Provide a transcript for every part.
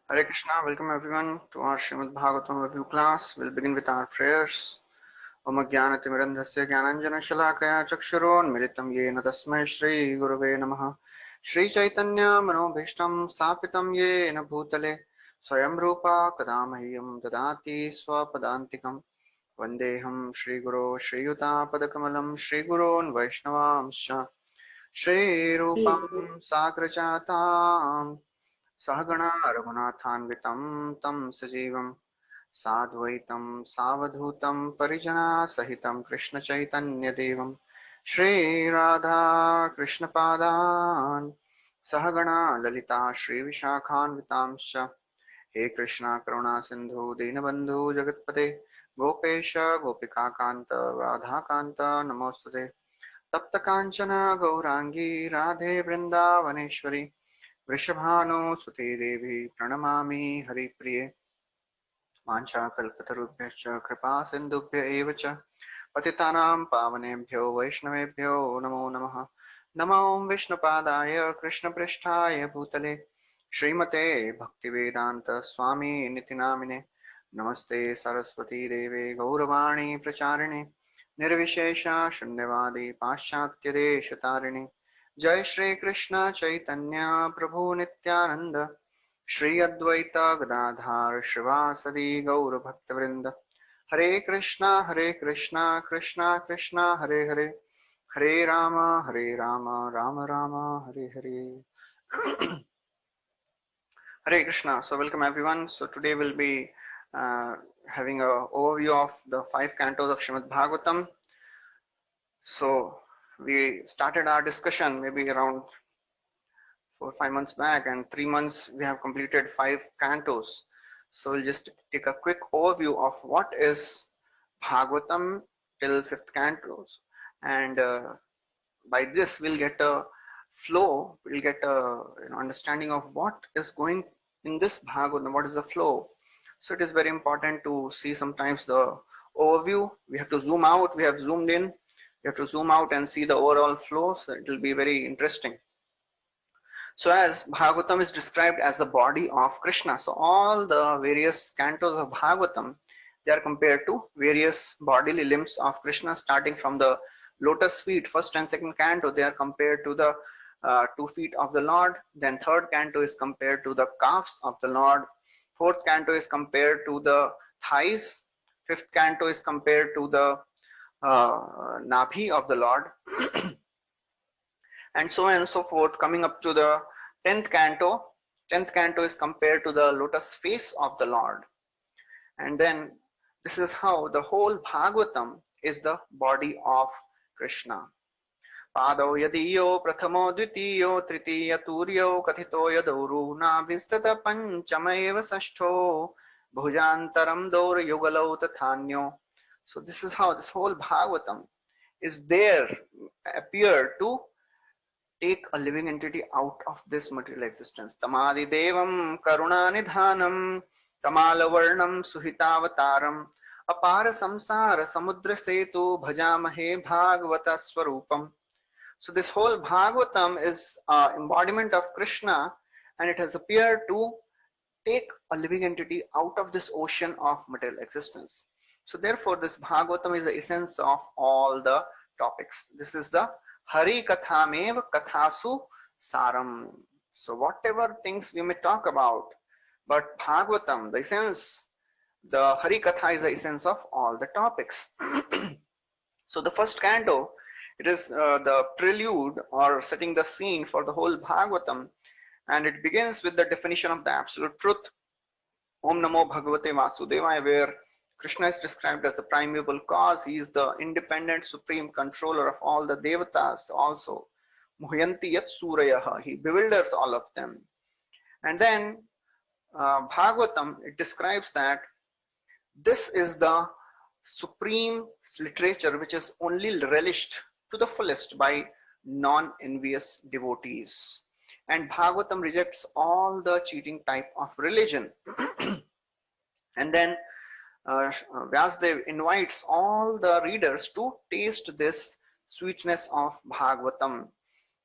Hare Krishna, welcome everyone to our Srimad Bhagavatam review class. We'll begin with our prayers. Om Jnanatimirandhasya Jnananjana Shalakaya Chakshurunmilitam Yena Tasmai Shri Gurave Namaha. Shri Chaitanya Manobhishtam Sthapitam Yena Bhutale Swayam Rupa Kadamahyam Dadati Swapadantikam Vandeham Shri Guru Shri Yuta Padakamalam Shri Gurun Vaishnavamscha Shri Rupam Sagrajatam सहगणा रघुनाथान्वितं तं सजीवं साद्वैतं सावधूतं परिजनसहितं कृष्णचैतन्यदेवं श्रीराधा कृष्णपादान् सहगणा ललिता श्रीविशाखान्वितांश्च हे कृष्णा करुणा सिन्धु दीनबन्धु जगत्पते गोपेश गोपिकान्त राधाकान्त नमोस्तुते तप्त काञ्चन गौरांगी राधे वृन्दावनेश्वरी वृषभानुसुते देवी प्रणमामि हरिप्रिये वाञ्छाकल्पतरुभ्यश्च कृपा सिन्धुभ्य एव च पतितानां पावनेभ्यो वैष्णवेभ्यो नमो नमः। नमो विष्णुपादाय कृष्णपृष्ठाय भूतले श्रीमते भक्तिवेदान्त स्वामी निति नामिने नमस्ते सरस्वती देवे गौरवाणी प्रचारिणे निर्विशेष शून्यवादी पाश्चात्य देशतारिणे जय श्री कृष्ण चैतन्य प्रभु नित्यानंद श्री अद्वैत गदाधार श्रीवासदि गौर भक्तवृंद हरे Krishna Krishna Krishna Hare Hare Hare Ram Ram Ram Hare Hare Hare Krishna. So welcome everyone. So today we'll be having a overview of the 5 cantos of Srimad Bhagavatam. So we started our discussion maybe around 4 or 5 months back, and 3 months we have completed 5 cantos. So we'll just take a quick overview of what is Bhagavatam till 5th cantos, and by this we'll get a flow, we'll get a understanding of what is going in this Bhagavatam, what is the flow. So it is very important to see sometimes the overview. We have to zoom out, we have zoomed in, we have to zoom out and see the overall flow, so it will be very interesting. So as Bhagavatam is described as the body of Krishna, so all the various cantos of Bhagavatam, they are compared to various bodily limbs of Krishna, starting from the lotus feet, first and second canto, they are compared to the 2 feet of the Lord. Then third canto is compared to the calves of the Lord. Fourth canto is compared to the thighs. Fifth canto is compared to the nabhi of the Lord. And so on and so forth, coming up to the 10th canto. 10th canto is compared to the lotus face of the Lord. And then this is how the whole Bhagavatam is the body of Krishna. पादौ यदीयो प्रथमो द्वितीयो तृतीय तूर्यो कथितो यदौरु नाभिस्तत पंचम एव षष्ठो भुजान्तरम दौर युगलौ तथान्यो. So this is how this whole Bhagavatam is there, appeared to take a living entity out of this material existence. Tamadi devam karunanidhanam tamalavarnam suhitavataram apara samsara samudra setu bhajamahe bhagavata swarupam. So this whole Bhagavatam is embodiment of Krishna, and it has appeared to take a living entity out of this ocean of material existence. So therefore this Bhagavatam is the essence of all the topics. This is the Hari Kathamev Kathasu Saram. So whatever things we may talk about, but Bhagavatam, the essence, the Hari Katha is the essence of all the topics. So the first canto, it is the prelude or setting the scene for the whole Bhagavatam, and it begins with the definition of the absolute truth. Om Namo Bhagavate Vasudevaya, where Krishna is described as the primeval cause. He is the independent supreme controller of all the devatas also. Muhyanti yat surayaha, he bewilders all of them. And then Bhagavatam, it describes that this is the supreme literature which is only relished to the fullest by non-envious devotees. And Bhagavatam rejects all the cheating type of religion. And then Vyasdev invites all the readers to taste this sweetness of Bhagavatam,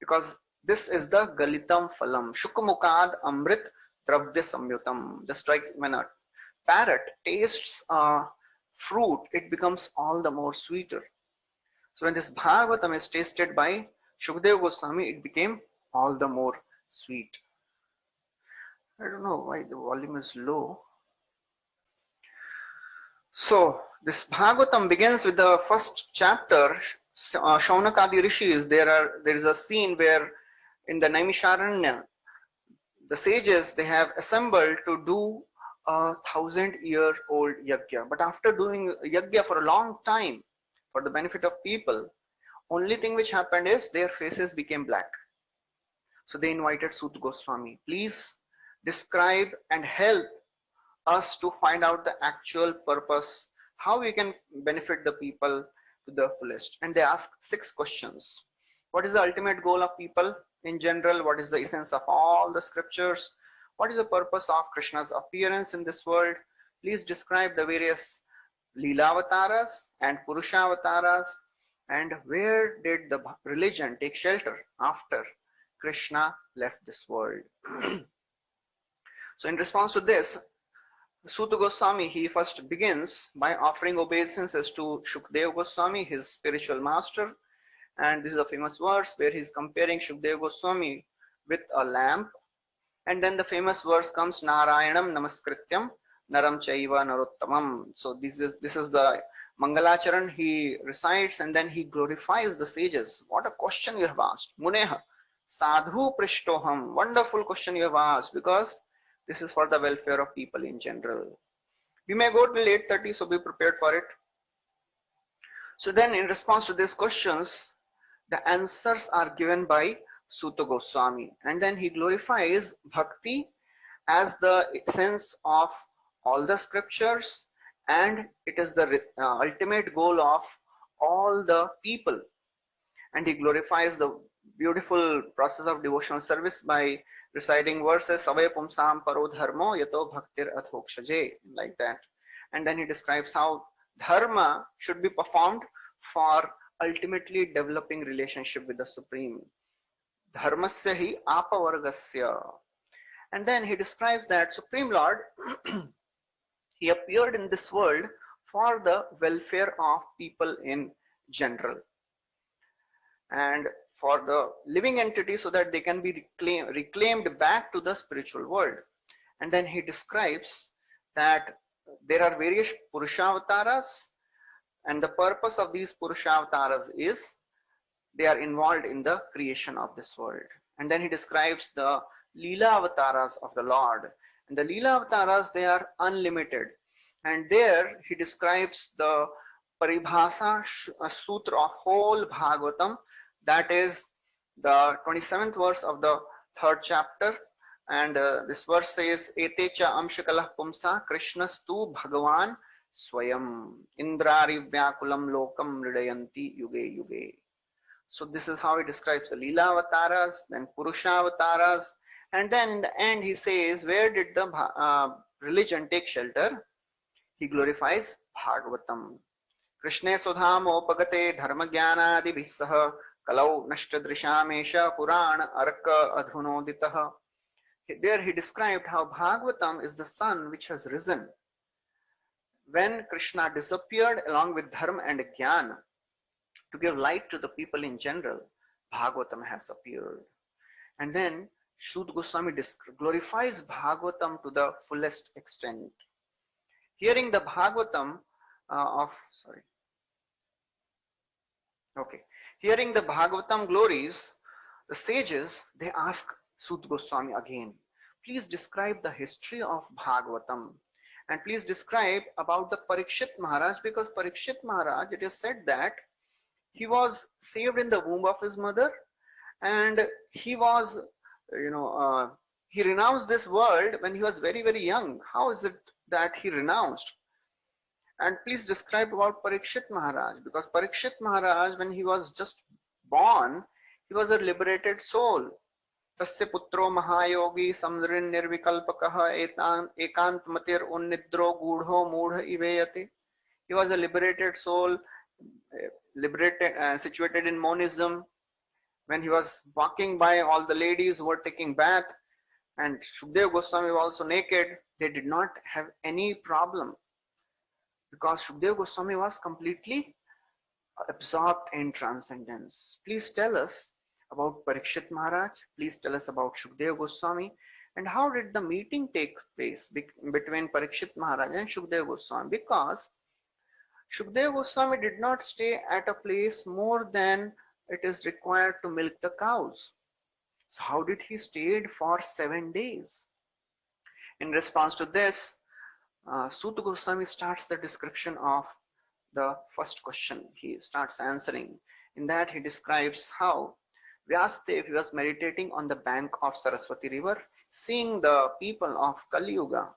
because this is the Galitam Phalam. Shukmukad Amrit dravya samyutam. Just like when a parrot tastes a fruit, it becomes all the more sweeter. So when this Bhagavatam is tasted by Shukadeva Goswami, it became all the more sweet. I don't know why the volume is low. So this Bhagavatam begins with the first chapter. Shaunakadi Rishis. There is a scene where in the Naimisharanya, the sages they have assembled to do a 1,000-year-old yajna. But after doing yajna for a long time, for the benefit of people, only thing which happened is their faces became black. So they invited Sut Goswami. Please describe and help us to find out the actual purpose, how we can benefit the people to the fullest. And they ask 6 questions. What is the ultimate goal of people in general? What is the essence of all the scriptures? What is the purpose of Krishna's appearance in this world? Please describe the various Leela-avataras and Purusha-avataras, and where did the religion take shelter after Krishna left this world? So in response to this, Suta Goswami, he first begins by offering obeisances to Shukadeva Goswami, his spiritual master. And this is a famous verse where he's comparing Shukadeva Goswami with a lamp. And then the famous verse comes, Narayanam Namaskrityam Naram Chaiva Narottamam. So this is the Mangalacharan he recites, and then he glorifies the sages. What a question you have asked. Muneha Sadhu Prishtoham. Wonderful question you have asked, because this is for the welfare of people in general. We may go till 8:30, so be prepared for it. So then in response to these questions, the answers are given by Suta Goswami. And then he glorifies bhakti as the essence of all the scriptures, and it is the ultimate goal of all the people. And he glorifies the beautiful process of devotional service by reciting verses, Savaya Pumsam Paro Dharmo Yato Bhaktir Adhokshaje, like that. And then he describes how dharma should be performed for ultimately developing relationship with the Supreme. Dharmasya hi apavargasya. And then he describes that Supreme Lord, he appeared in this world for the welfare of people in general, and for the living entity, so that they can be reclaimed back to the spiritual world. And then he describes that there are various Purusha-avataras, and the purpose of these Purusha-avataras is they are involved in the creation of this world. And then he describes the Leela-avataras of the Lord. And the Leela-avataras, they are unlimited. And there he describes the Paribhasa Sutra of whole Bhagavatam. That is the 27th verse of the 3rd chapter. And this verse says, Ete cha amshakalah pumsa Krishnastu Bhagavan Swayam Indrari Vyakulam Lokam Ridayanti Yuge Yuge. So this is how he describes the Leela Avataras, then Purusha Avataras. And then in the end he says, where did the religion take shelter? He glorifies Bhagavatam. Krishna Sudhamo Pagate Dharma Jnana Adibhisaha Kalau Nashtadrishamesha Purana Arka Adhunoditaha. There he described how Bhagavatam is the sun which has risen. When Krishna disappeared along with Dharma and Jnana to give light to the people in general, Bhagavatam has appeared. And then Suta Goswami glorifies Bhagavatam to the fullest extent. Hearing the Bhagavatam Hearing the Bhagavatam glories, the sages, they ask Suta Goswami again, please describe the history of Bhagavatam. And please describe about the Parikshit Maharaj, because Parikshit Maharaj, it is said that he was saved in the womb of his mother, and he was, he renounced this world when he was very, very young. How is it that he renounced? And please describe about Parikshit Maharaj, because Parikshit Maharaj, when he was just born, he was a liberated soul. Tasya putro mahayogi samdrin nirvikalpakaha ekant matir unnidro gudho mudha iveyate. He was a liberated soul, situated in monism. When he was walking by all the ladies who were taking bath, And Shukdev Goswami was also naked. They did not have any problem because Shukdev Goswami was completely absorbed in transcendence. Please tell us about Parikshit Maharaj. Please tell us about Shukdev Goswami. And how did the meeting take place between Parikshit Maharaj and Shukdev Goswami? Because Shukdev Goswami did not stay at a place more than it is required to milk the cows. So how did he stayed for 7 days? In response to this, Suta Goswami starts the description of the first question. He starts answering. In that he describes how Vyasadeva was meditating on the bank of Saraswati river, seeing the people of Kali Yuga,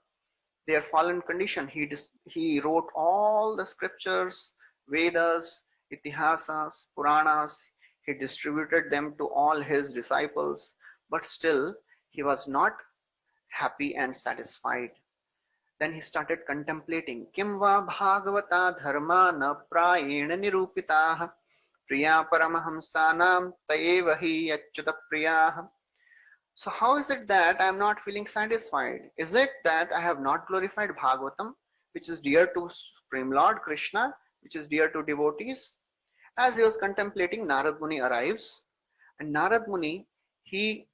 their fallen condition. He wrote all the scriptures, Vedas, Itihasas, Puranas. He distributed them to all his disciples, but still he was not happy and satisfied. Then he started contemplating. Kim va bhagavata dharma na prayena nirupitaha priya paramahamsanam taeva hi achyuta priyaha. So how is it that I am not feeling satisfied? Is it that I have not glorified Bhagavatam, which is dear to Supreme Lord Krishna, which is dear to devotees? As he was contemplating, Narad Muni arrives, and Narad Muni, he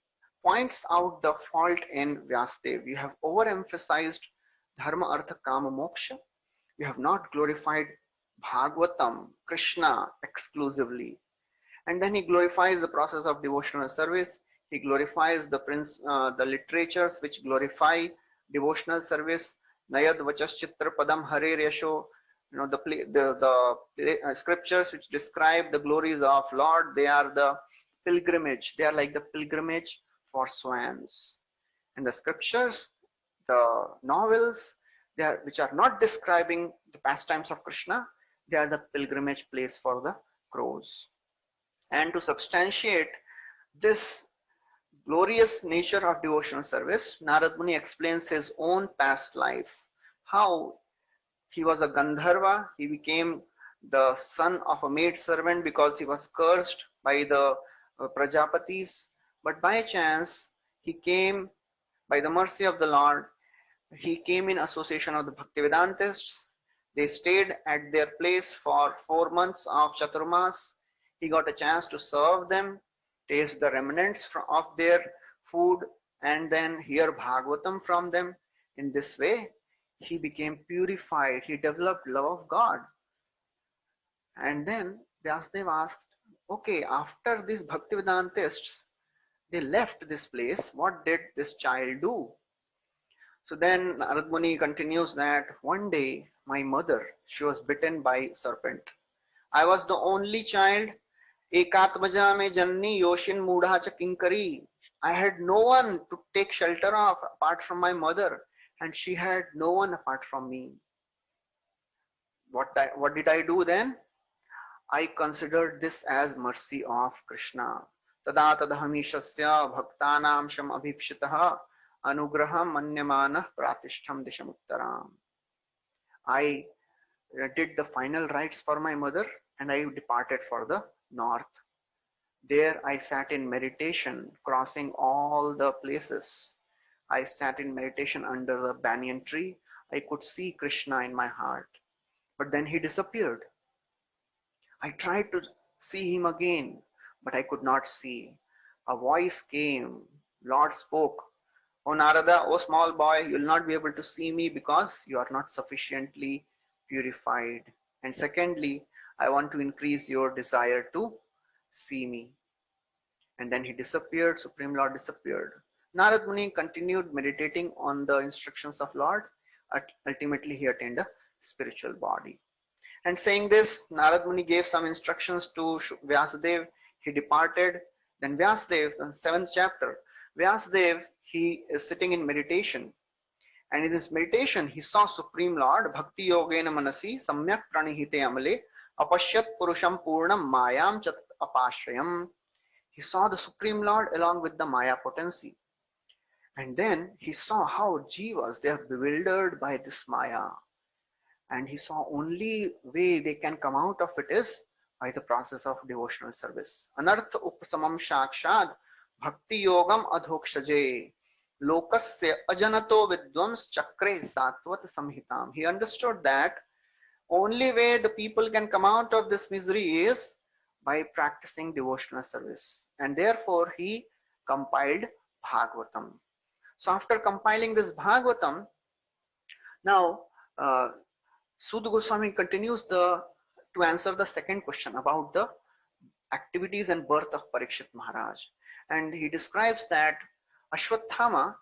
points out the fault in Vyasadeva. You have overemphasized Dharma, Artha, Kama, Moksha. You have not glorified Bhagavatam, Krishna exclusively. And then he glorifies the process of devotional service. He glorifies the literatures which glorify devotional service. Nayad Vachaschitra Padam Hare Yasho. The scriptures which describe the glories of Lord, they are the pilgrimage. They are like the pilgrimage for swans. And the scriptures, the novels, which are not describing the pastimes of Krishna, they are the pilgrimage place for the crows. And to substantiate this glorious nature of devotional service, Narad Muni explains his own past life, how he was a Gandharva. He became the son of a maid servant because he was cursed by the Prajapatis. But by chance, he came, by the mercy of the Lord, he came in association of the Bhaktivedantists. They stayed at their place for 4 months of Chaturmas. He got a chance to serve them, taste the remnants of their food, and then hear Bhagavatam from them. In this way, he became purified. He developed love of God. And then Vyasadeva asked, okay, after these Bhaktivedantists, they left this place, what did this child do? So then Narad Muni continues that one day my mother, she was bitten by serpent. I was the only child. Ekatmaja me janni yoshin mudha cha kinkari. I had no one to take shelter of apart from my mother, and she had no one apart from me. What did I do then? I considered this as mercy of Krishna. Tada tadhamishasya bhaktanam sham abhipshitaha anugraham manyamanah pratishtham dishamuttaram. I did the final rites for my mother and I departed for the north. There I sat in meditation, crossing all the places. I sat in meditation under the banyan tree. I could see Krishna in my heart. But then he disappeared. I tried to see him again, but I could not see. A voice came. Lord spoke. O Narada, O small boy, you will not be able to see me because you are not sufficiently purified. And secondly, I want to increase your desire to see me. And then he disappeared. Supreme Lord disappeared. Narad Muni continued meditating on the instructions of Lord. Ultimately, he attained a spiritual body. And saying this, Narad Muni gave some instructions to Vyasadeva. He departed. Then Vyasadeva, in the 7th chapter, Vyasadeva, he is sitting in meditation. And in this meditation, he saw Supreme Lord, Bhakti Yogena Manasi, Samyak Pranihite Amale, Apashyat Purusham Purnam Mayam Chat Apashrayam. He saw the Supreme Lord along with the Maya potency. And then he saw how jivas, they are bewildered by this Maya. And he saw only way they can come out of it is by the process of devotional service. Anartha Upasamam Shakshad Bhakti Yogam Adhokshaje. lokasya ajanato vidvams chakre satvat samhitam. He understood that only way the people can come out of this misery is by practicing devotional service. And therefore he compiled Bhagavatam. So after compiling this Bhagavatam, now Sudha Goswami continues to answer the second question about the activities and birth of Parikshit Maharaj. And he describes that Ashwatthama,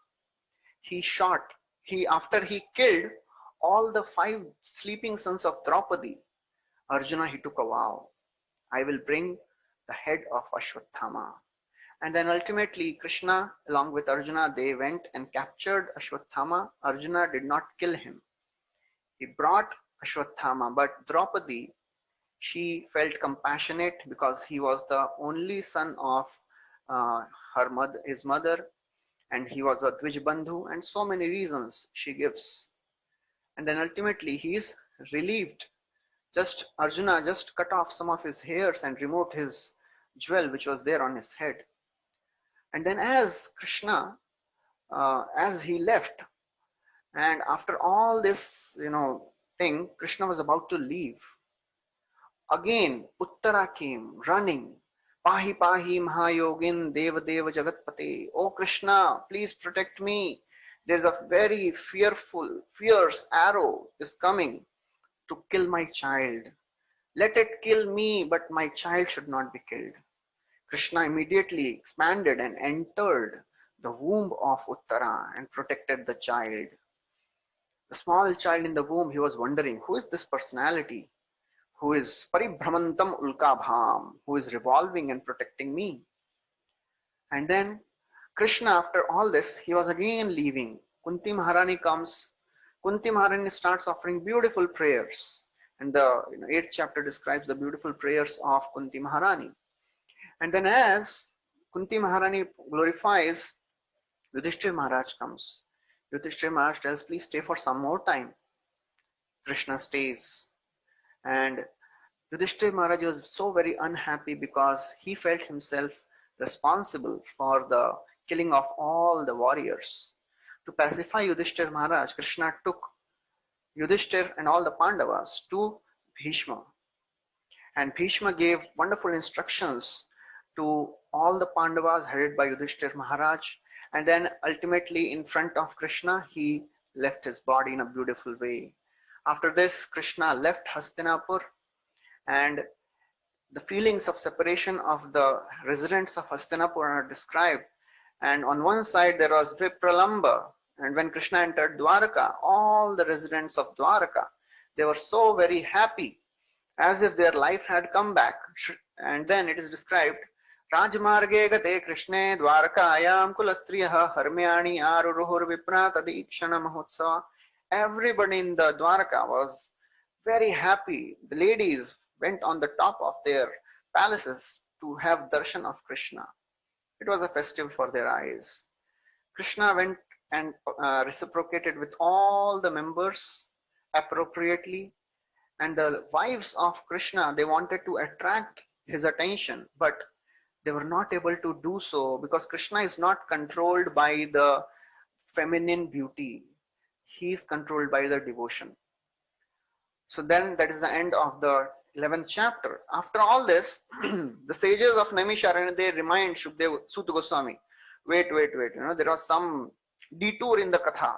after he killed all the 5 sleeping sons of Draupadi, Arjuna, he took a vow, I will bring the head of Ashwatthama. And then ultimately Krishna along with Arjuna, they went and captured Ashwatthama. Arjuna did not kill him. He brought Ashwatthama, but Draupadi, she felt compassionate because he was the only son of his mother, and he was a Dvij and so many reasons she gives. And then ultimately he is relieved. Arjuna just cut off some of his hairs and removed his jewel which was there on his head. And then as Krishna, as he left, and after all this, thing, Krishna was about to leave. Again, Uttara came running. Pahi Pahi Mahayogin Deva Deva Jagatpate. Oh Krishna, please protect me. There's a very fierce arrow is coming to kill my child. Let it kill me, but my child should not be killed. Krishna immediately expanded and entered the womb of Uttara and protected the child. The small child in the womb, he was wondering, who is this personality who is Paribhramantam Ulkabham, who is revolving and protecting me? And then Krishna, after all this, he was again leaving. Kunti Maharani comes. Kunti Maharani starts offering beautiful prayers. And the 8th chapter describes the beautiful prayers of Kunti Maharani. And then as Kunti Maharani glorifies, Yudhishthir Maharaj comes. Yudhishthir Maharaj tells, please stay for some more time. Krishna stays. And Yudhishthir Maharaj was so very unhappy because he felt himself responsible for the killing of all the warriors. To pacify Yudhishthir Maharaj, Krishna took Yudhishthir and all the Pandavas to Bhishma. And Bhishma gave wonderful instructions to all the Pandavas headed by Yudhishthir Maharaj. And then ultimately in front of Krishna, he left his body in a beautiful way. After this, Krishna left Hastinapur, and the feelings of separation of the residents of Hastinapur are described. And on one side there was Vipralamba, and when Krishna entered Dwaraka, all the residents of Dwaraka, they were so very happy, as if their life had come back. And then it is described, Rajmarge gate Krishne Dwarakayam kulastriyaha harmyani aruruhur vipra tadikshana mahotsava. Everybody in the Dwaraka was very happy. The ladies went on the top of their palaces to have darshan of Krishna. It was a festival for their eyes. Krishna went and reciprocated with all the members appropriately. And the wives of Krishna, they wanted to attract his attention, but they were not able to do so because Krishna is not controlled by the feminine beauty. He is controlled by the devotion. So then that is the end of the 11th chapter. After all this, the sages of Naimisharanya, they remind Shukdev, Sutta Goswami, wait, there was some detour in the Katha.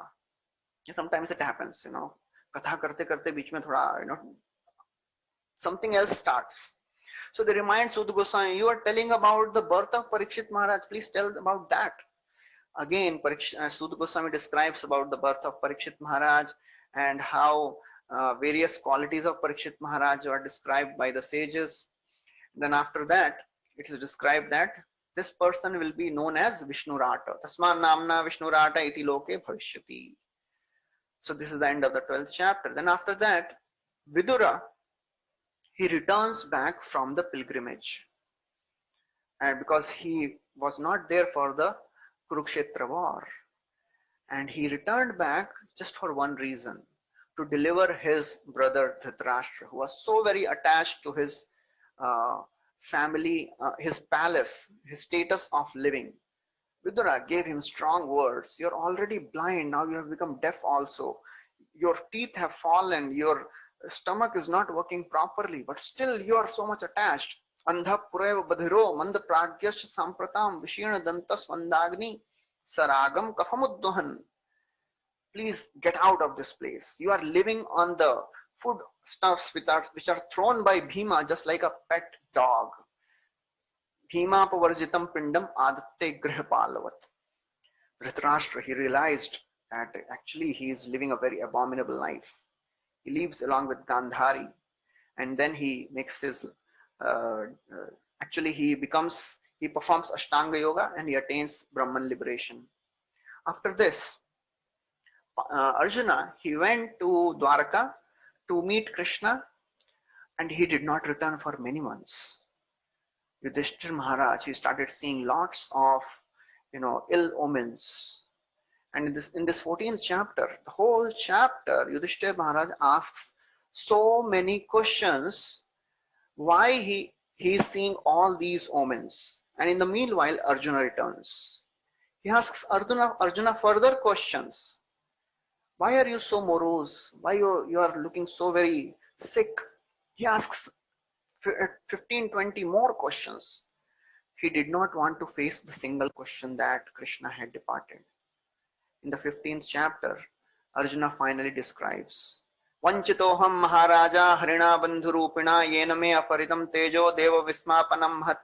Sometimes it happens, Katha karte karte beech mein thoda, something else starts. So they remind Sutta Goswami, you are telling about the birth of Parikshit Maharaj, please tell about that. Again, Sutta Goswami describes about the birth of Parikshit Maharaj and how various qualities of Parikshit Maharaj are described by the sages. Then after that, it is described that this person will be known as Vishnurata. Tasman namna Vishnurata iti loke bhavishyati. So this is the end of the 12th chapter. Then after that, Vidura, he returns back from the pilgrimage. And because he was not there for the Kurukshetra war. And he returned back just for one reason, to deliver his brother Dhritarashtra, who was so very attached to his family, his palace, his status of living, Vidura gave him strong words. You're already blind, now you have become deaf also. Your teeth have fallen, your stomach is not working properly, but still you are so much attached. Andha pureva badhiro mand pragyash sampratam vishina dantas vandagni saragam kafamuddohan. Please get out of this place. You are living on the food stuffs which are thrown by Bhima just like a pet dog. Bhima pavarjitam pindam adatte grihapalavat. Dhritarashtra, he realized that actually he is living a very abominable life. He leaves along with Gandhari, and then he makes his, actually he performs Ashtanga Yoga and he attains Brahman liberation. After this, Arjuna, he went to Dwarka to meet Krishna, and he did not return for many months. Yudhishthir Maharaj, he started seeing lots of, ill omens. And in this 14th chapter, the whole chapter, Yudhishthir Maharaj asks so many questions why he is seeing all these omens. And in the meanwhile, Arjuna returns. He asks Arjuna further questions. Why are you so morose? Why you are looking so very sick? He asks 15-20 more questions. He did not want to face the single question that Krishna had departed. In the 15th chapter, Arjuna finally describes, Vanchitoham Maharaja Harina Bandhurupina Yename Aparidam Tejo Deva Vismapanam Hat.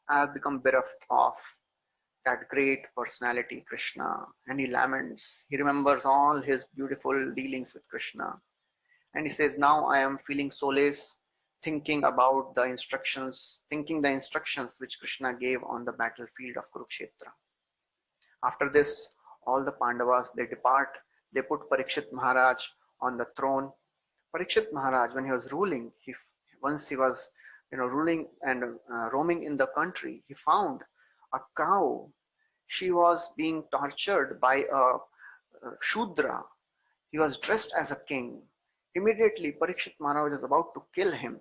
I have become bereft of that great personality, Krishna. And he laments. He remembers all his beautiful dealings with Krishna. And he says, now I am feeling solace, thinking the instructions which Krishna gave on the battlefield of Kurukshetra. After this, all the Pandavas, they depart. They put Parikshit Maharaj on the throne. Parikshit Maharaj, when he was ruling, once he was ruling and roaming in the country, he found a cow. She was being tortured by a Shudra. He was dressed as a king. Immediately, Parikshit Maharaj was about to kill him.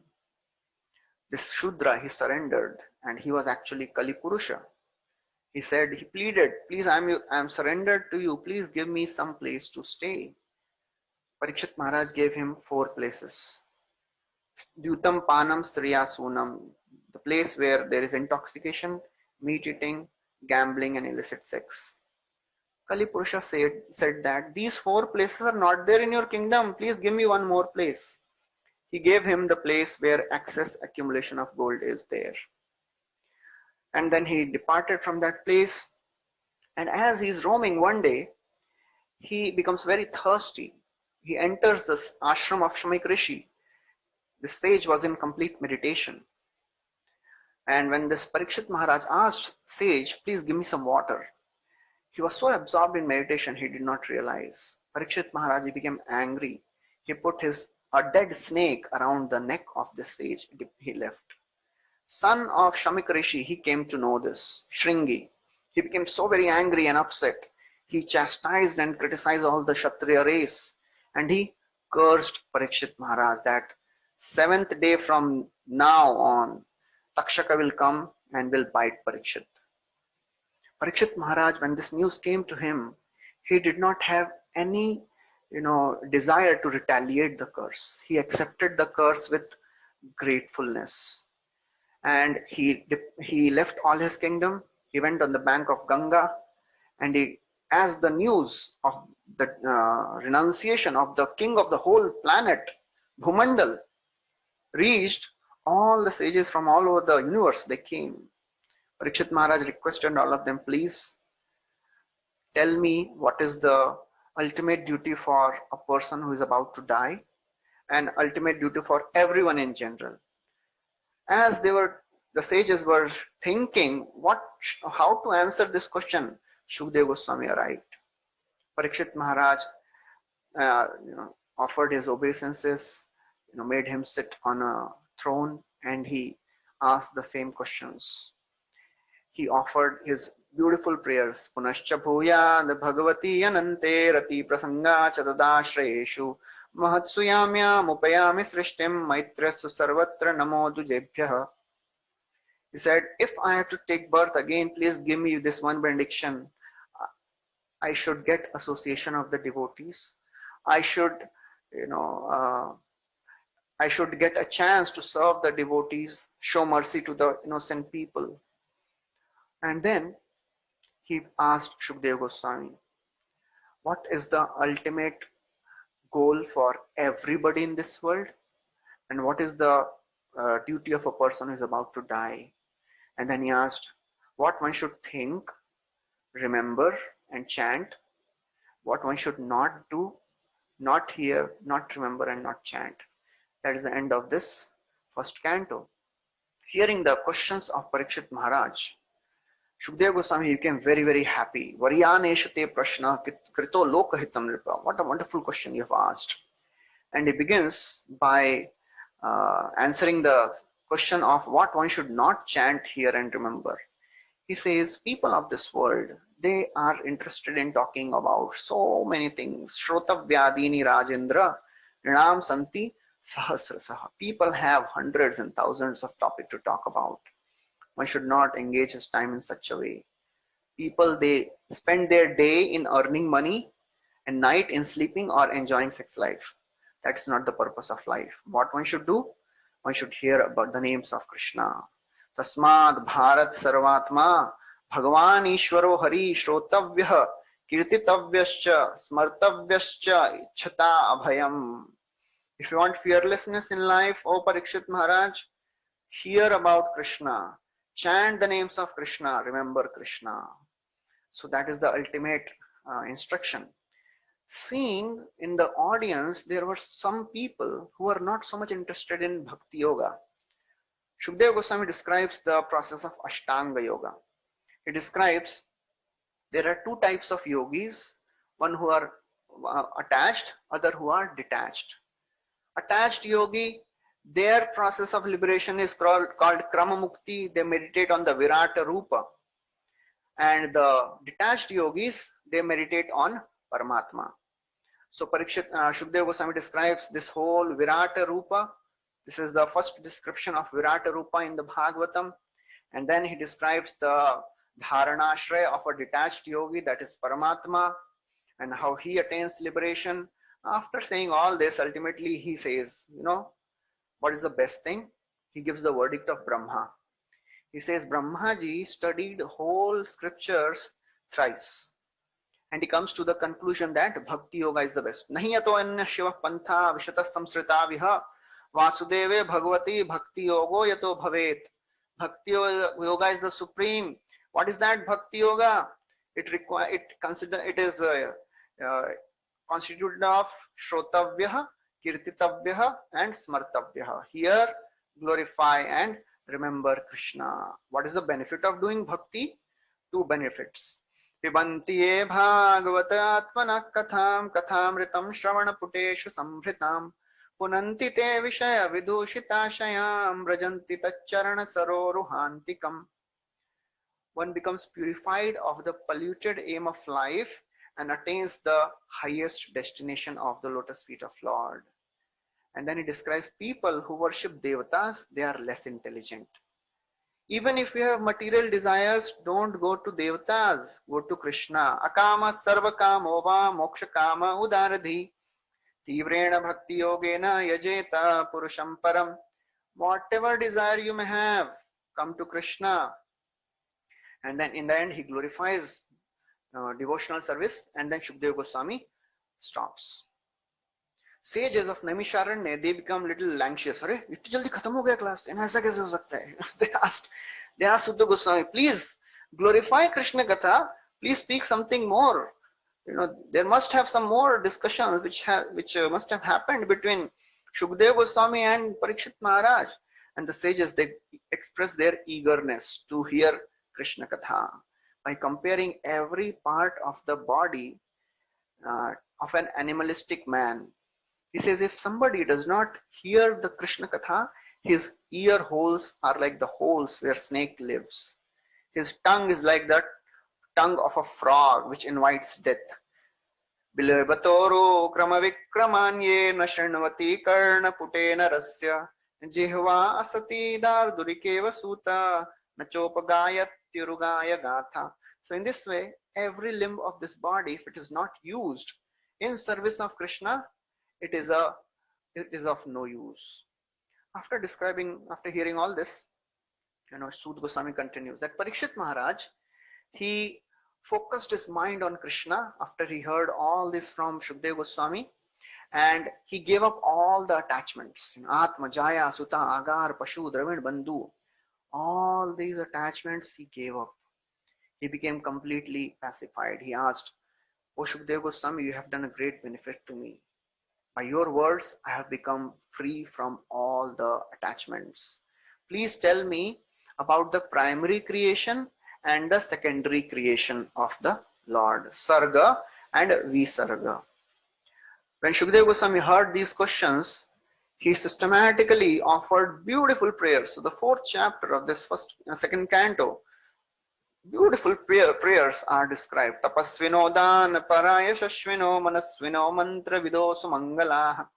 This Shudra, he surrendered, and he was actually Kali Purusha. He pleaded, please, I am surrendered to you. Please give me some place to stay. Parikshit Maharaj gave him 4 places. Dyutam Panam Striya Sunam, the place where there is intoxication, meat eating, gambling, and illicit sex. Kali Purusha said that these 4 places are not there in your kingdom. Please give me one more place. He gave him the place where excess accumulation of gold is there. And then he departed from that place. And as he is roaming one day, he becomes very thirsty. He enters this ashram of Shamik Rishi. The sage was in complete meditation. And when this Parikshit Maharaj asked sage, please give me some water, he was so absorbed in meditation, he did not realize. Parikshit Maharaj, he became angry. He put a dead snake around the neck of the sage. He left. Son of Shamik Rishi, he came to know this, Shringi. He became so very angry and upset. He chastised and criticized all the Kshatriya race. And he cursed Parikshit Maharaj that 7th day from now on, Takshaka will come and will bite Parikshit. Parikshit Maharaj, when this news came to him, he did not have any desire to retaliate the curse. He accepted the curse with gratefulness. And he left all his kingdom. He went on the bank of Ganga, and as the news of the renunciation of the king of the whole planet, Bhumandal, reached, all the sages from all over the universe, they came. Parikshit Maharaj requested all of them, please tell me what is the ultimate duty for a person who is about to die and ultimate duty for everyone in general. As the sages were thinking how to answer this question, Shukdev Goswami arrived. Parikshit Maharaj offered his obeisances, made him sit on a throne, and he asked the same questions. He offered his beautiful prayers. Punascha bhuyad bhagavati anante rati prasanga chadadashrayeshu mahatsuyamya mupayami srishtim maitrasu sarvatra namo dujebhyah. He said, if I have to take birth again, please give me this one benediction. I should get association of the devotees. I should, you know, I should get a chance to serve the devotees, show mercy to the innocent people. And then he asked Shukdev Goswami, what is the ultimate goal for everybody in this world? And what is the duty of a person who is about to die? And then he asked what one should think, remember, and chant, what one should not do, not hear, not remember, and not chant. That is the end of this first canto. Hearing the questions of Parikshit Maharaj, Shukdev Goswami became very, very happy. Varyaneshu te prashna krito lokahitam nripa. What a wonderful question you have asked. And he begins by answering the question of what one should not chant, hear, and remember. He says, people of this world, they are interested in talking about so many things. Shrotavyadini Rajendra, Rinam Santi Sahasrasaha. People have hundreds and thousands of topics to talk about. One should not engage his time in such a way. People, they spend their day in earning money and night in sleeping or enjoying sex life. That's not the purpose of life. What one should do? One should hear about the names of Krishna. Tasmad Bharat Sarvatma Bhagavan Ishwaro Hari Shrotavyah Kirtitavyascha Smartavyascha Ichhata Abhayam. If you want fearlessness in life, O Parikshit Maharaj, hear about Krishna, chant the names of Krishna, remember Krishna. So that is the ultimate instruction. Seeing in the audience, there were some people who are not so much interested in Bhakti Yoga. Shukdev Goswami describes the process of Ashtanga Yoga. He describes there are two types of yogis, one who are attached, other who are detached. Attached yogi, their process of liberation is called Krama Mukti. They meditate on the Virata Rupa. And the detached yogis, they meditate on Paramatma. So Parikshit, Shukdev Goswami describes this whole Virata Rupa. This is the first description of Virata Rupa in the Bhagavatam. And then he describes the Dharanashraya of a detached yogi, that is Paramatma, and how he attains liberation. After saying all this, ultimately he says, you know, what is the best thing? He gives the verdict of Brahma. He says, Brahmaji studied whole scriptures thrice. And he comes to the conclusion that Bhakti Yoga is the best. Nahi yato anya shiva pantha vishatas samsrita viha vasudeve bhagavati bhakti yogo yato bhavet. Bhakti Yoga is the supreme. What is that Bhakti Yoga? It is constituted of Shrotavyaha, Kirtitavyaha, and Smartavyaha. Hear, glorify, and remember Krishna. What is the benefit of doing bhakti? Two benefits. Pibanti ye bhagavata atmana katham kathamritam shravana puteshu samhritam punanti te vishaya vidushitashayam brajanti tacharana saroruhantikam. One becomes purified of the polluted aim of life and attains the highest destination of the lotus feet of Lord. And then he describes people who worship devatas, they are less intelligent. Even if you have material desires, don't go to devatas, go to Krishna. Akama sarva kamo va moksha kama udaradhi tivrena bhakti yogena yajeta purusham param. Whatever desire you may have, come to Krishna. And then in the end, he glorifies devotional service, and then Shukdev Goswami stops. Sages of Naimisharanya, they become little anxious. Arey, itni jaldi khatam ho gaya class. And aisa kaise ho sakta hai? They asked Shukdev Goswami, please glorify Krishna Katha. Please speak something more. You know, there must have some more discussions which must have happened between Shukdev Goswami and Parikshit Maharaj. And the sages, they express their eagerness to hear Krishna Katha by comparing every part of the body of an animalistic man. He says if somebody does not hear the Krishna Katha, his ear holes are like the holes where snake lives. His tongue is like the tongue of a frog which invites death. Bilabatoro kramavikramanye nashanvati karna putena rasya jihva asati dardurikeva suta nachopagayat gatha. So in this way, every limb of this body, if it is not used in service of Krishna, it is of no use. After hearing all this, Sud Goswami continues that Parikshit Maharaj, he focused his mind on Krishna after he heard all this from Shukdev Goswami, and he gave up all the attachments. Atma, Jaya, Suta, Agar, Pashu, Dravid, Bandhu. All these attachments he gave up. He became completely pacified. He asked, O Shukdev Goswami, you have done a great benefit to me. By your words, I have become free from all the attachments. Please tell me about the primary creation and the secondary creation of the Lord, Sarga and Visarga. When Shukdev Goswami heard these questions, he systematically offered beautiful prayers. So the fourth chapter of this second canto, beautiful prayers are described. Tapasvino dan paraya shashvino manasvino mantra vido sumangalah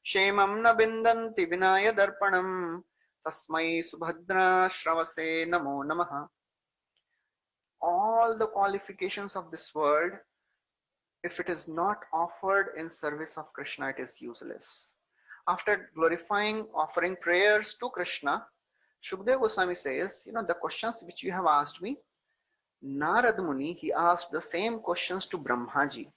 shemam na bindanti vinaya darpanam tasmai subhadra shravase namo namaha. All the qualifications of this world, if it is not offered in service of Krishna, it is useless. After offering prayers to Krishna, Shukdev Goswami says, the questions which you have asked me, Narad Muni, he asked the same questions to Brahmaji.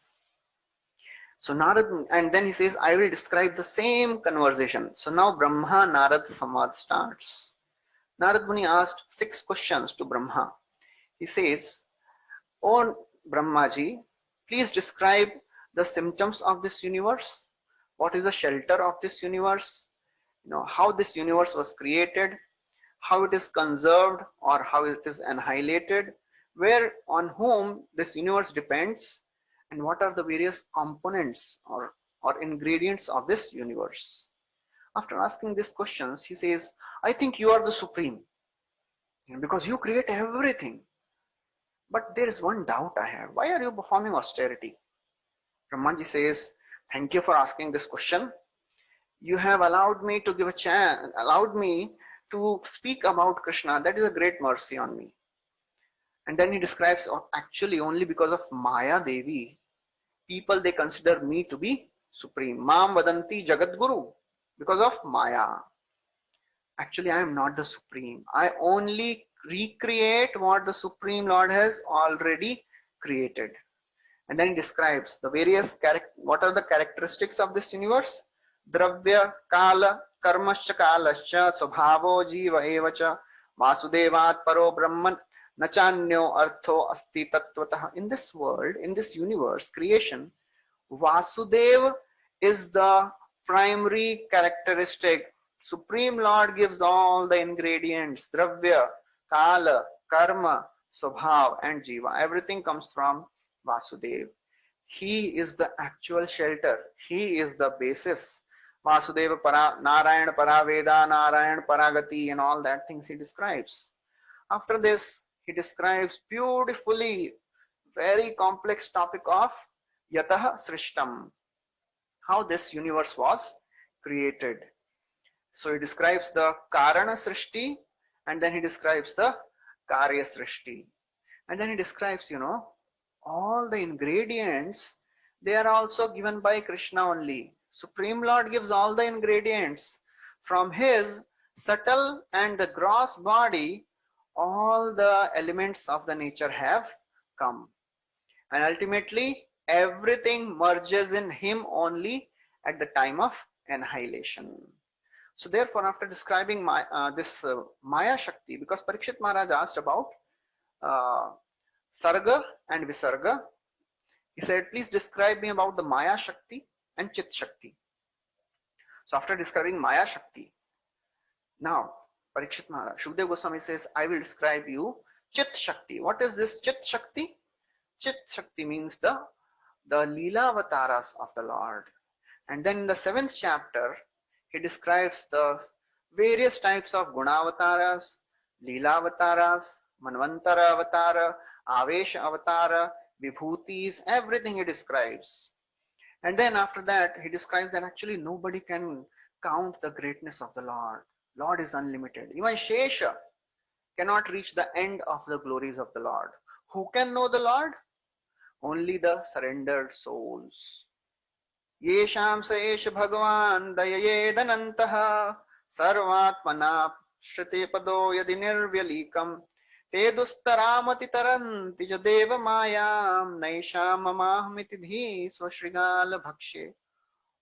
So Narad, and then he says, I will describe the same conversation. So now Brahma Narad Samvad starts. Narad Muni asked 6 questions to Brahma. He says, O Brahmaji, please describe the symptoms of this universe. What is the shelter of this universe? How this universe was created, how it is conserved or how it is annihilated, on whom this universe depends, and what are the various components or ingredients of this universe. After asking these questions, he says, I think you are the supreme, because you create everything. But there is one doubt I have. Why are you performing austerity? Brahmaji says, thank you for asking this question. You have allowed me to give a chance, allowed me to speak about Krishna. That is a great mercy on me. And then he describes, actually only because of Maya Devi, people, they consider me to be supreme. Mam vadanti Jagat Guru, because of Maya. Actually, I am not the supreme. I only recreate what the Supreme Lord has already created. And then he describes the various what are the characteristics of this universe. Dravya, Kala, Karmascha, Kalascha, Swabhavo, Jiva, Evacha, Vasudevat, Paro, Brahman, Nachanyo, Artho, Asti, Tattvataha. In this world, in this universe, creation, Vasudev is the primary characteristic. Supreme Lord gives all the ingredients. Dravya, Kala, Karma, Swabhav and Jiva. Everything comes from Vasudev. He is the actual shelter. He is the basis. Vasudeva para, Narayana Paraveda, Narayana Paragati and all that things he describes. After this, he describes beautifully very complex topic of Yataha Srishtam. How this universe was created. So he describes the Karana Srishti and then he describes the Karya Srishti. And then he describes, all the ingredients, they are also given by Krishna only. Supreme Lord gives all the ingredients. From his subtle and the gross body, all the elements of the nature have come. And ultimately, everything merges in him only at the time of annihilation. So therefore, after describing this Maya Shakti, because Parikshit Maharaj asked about Sarga and Visarga, he said, please describe me about the Maya Shakti and Chit Shakti. So after describing Maya Shakti, now Parikshit Maharaj, Shukdev Goswami says, I will describe you Chit Shakti. What is this Chit Shakti? Chit Shakti means the Leela Avataras of the Lord. And then in the 7th chapter, he describes the various types of Gunavataras, Leela Avataras, Manvantara Avatara, Avesha Avatara, Vibhutis, everything he describes. And then after that, he describes that actually nobody can count the greatness of the Lord. Lord is unlimited. Even Shesha cannot reach the end of the glories of the Lord. Who can know the Lord? Only the surrendered souls. Yesham sa esh bhagavan dayayedanantah sarvatmana shrite pado yadi nirvyalikam te dustaramati taranti jadeva mayam naisham mamahmiti dhi swashrigala bhakshe.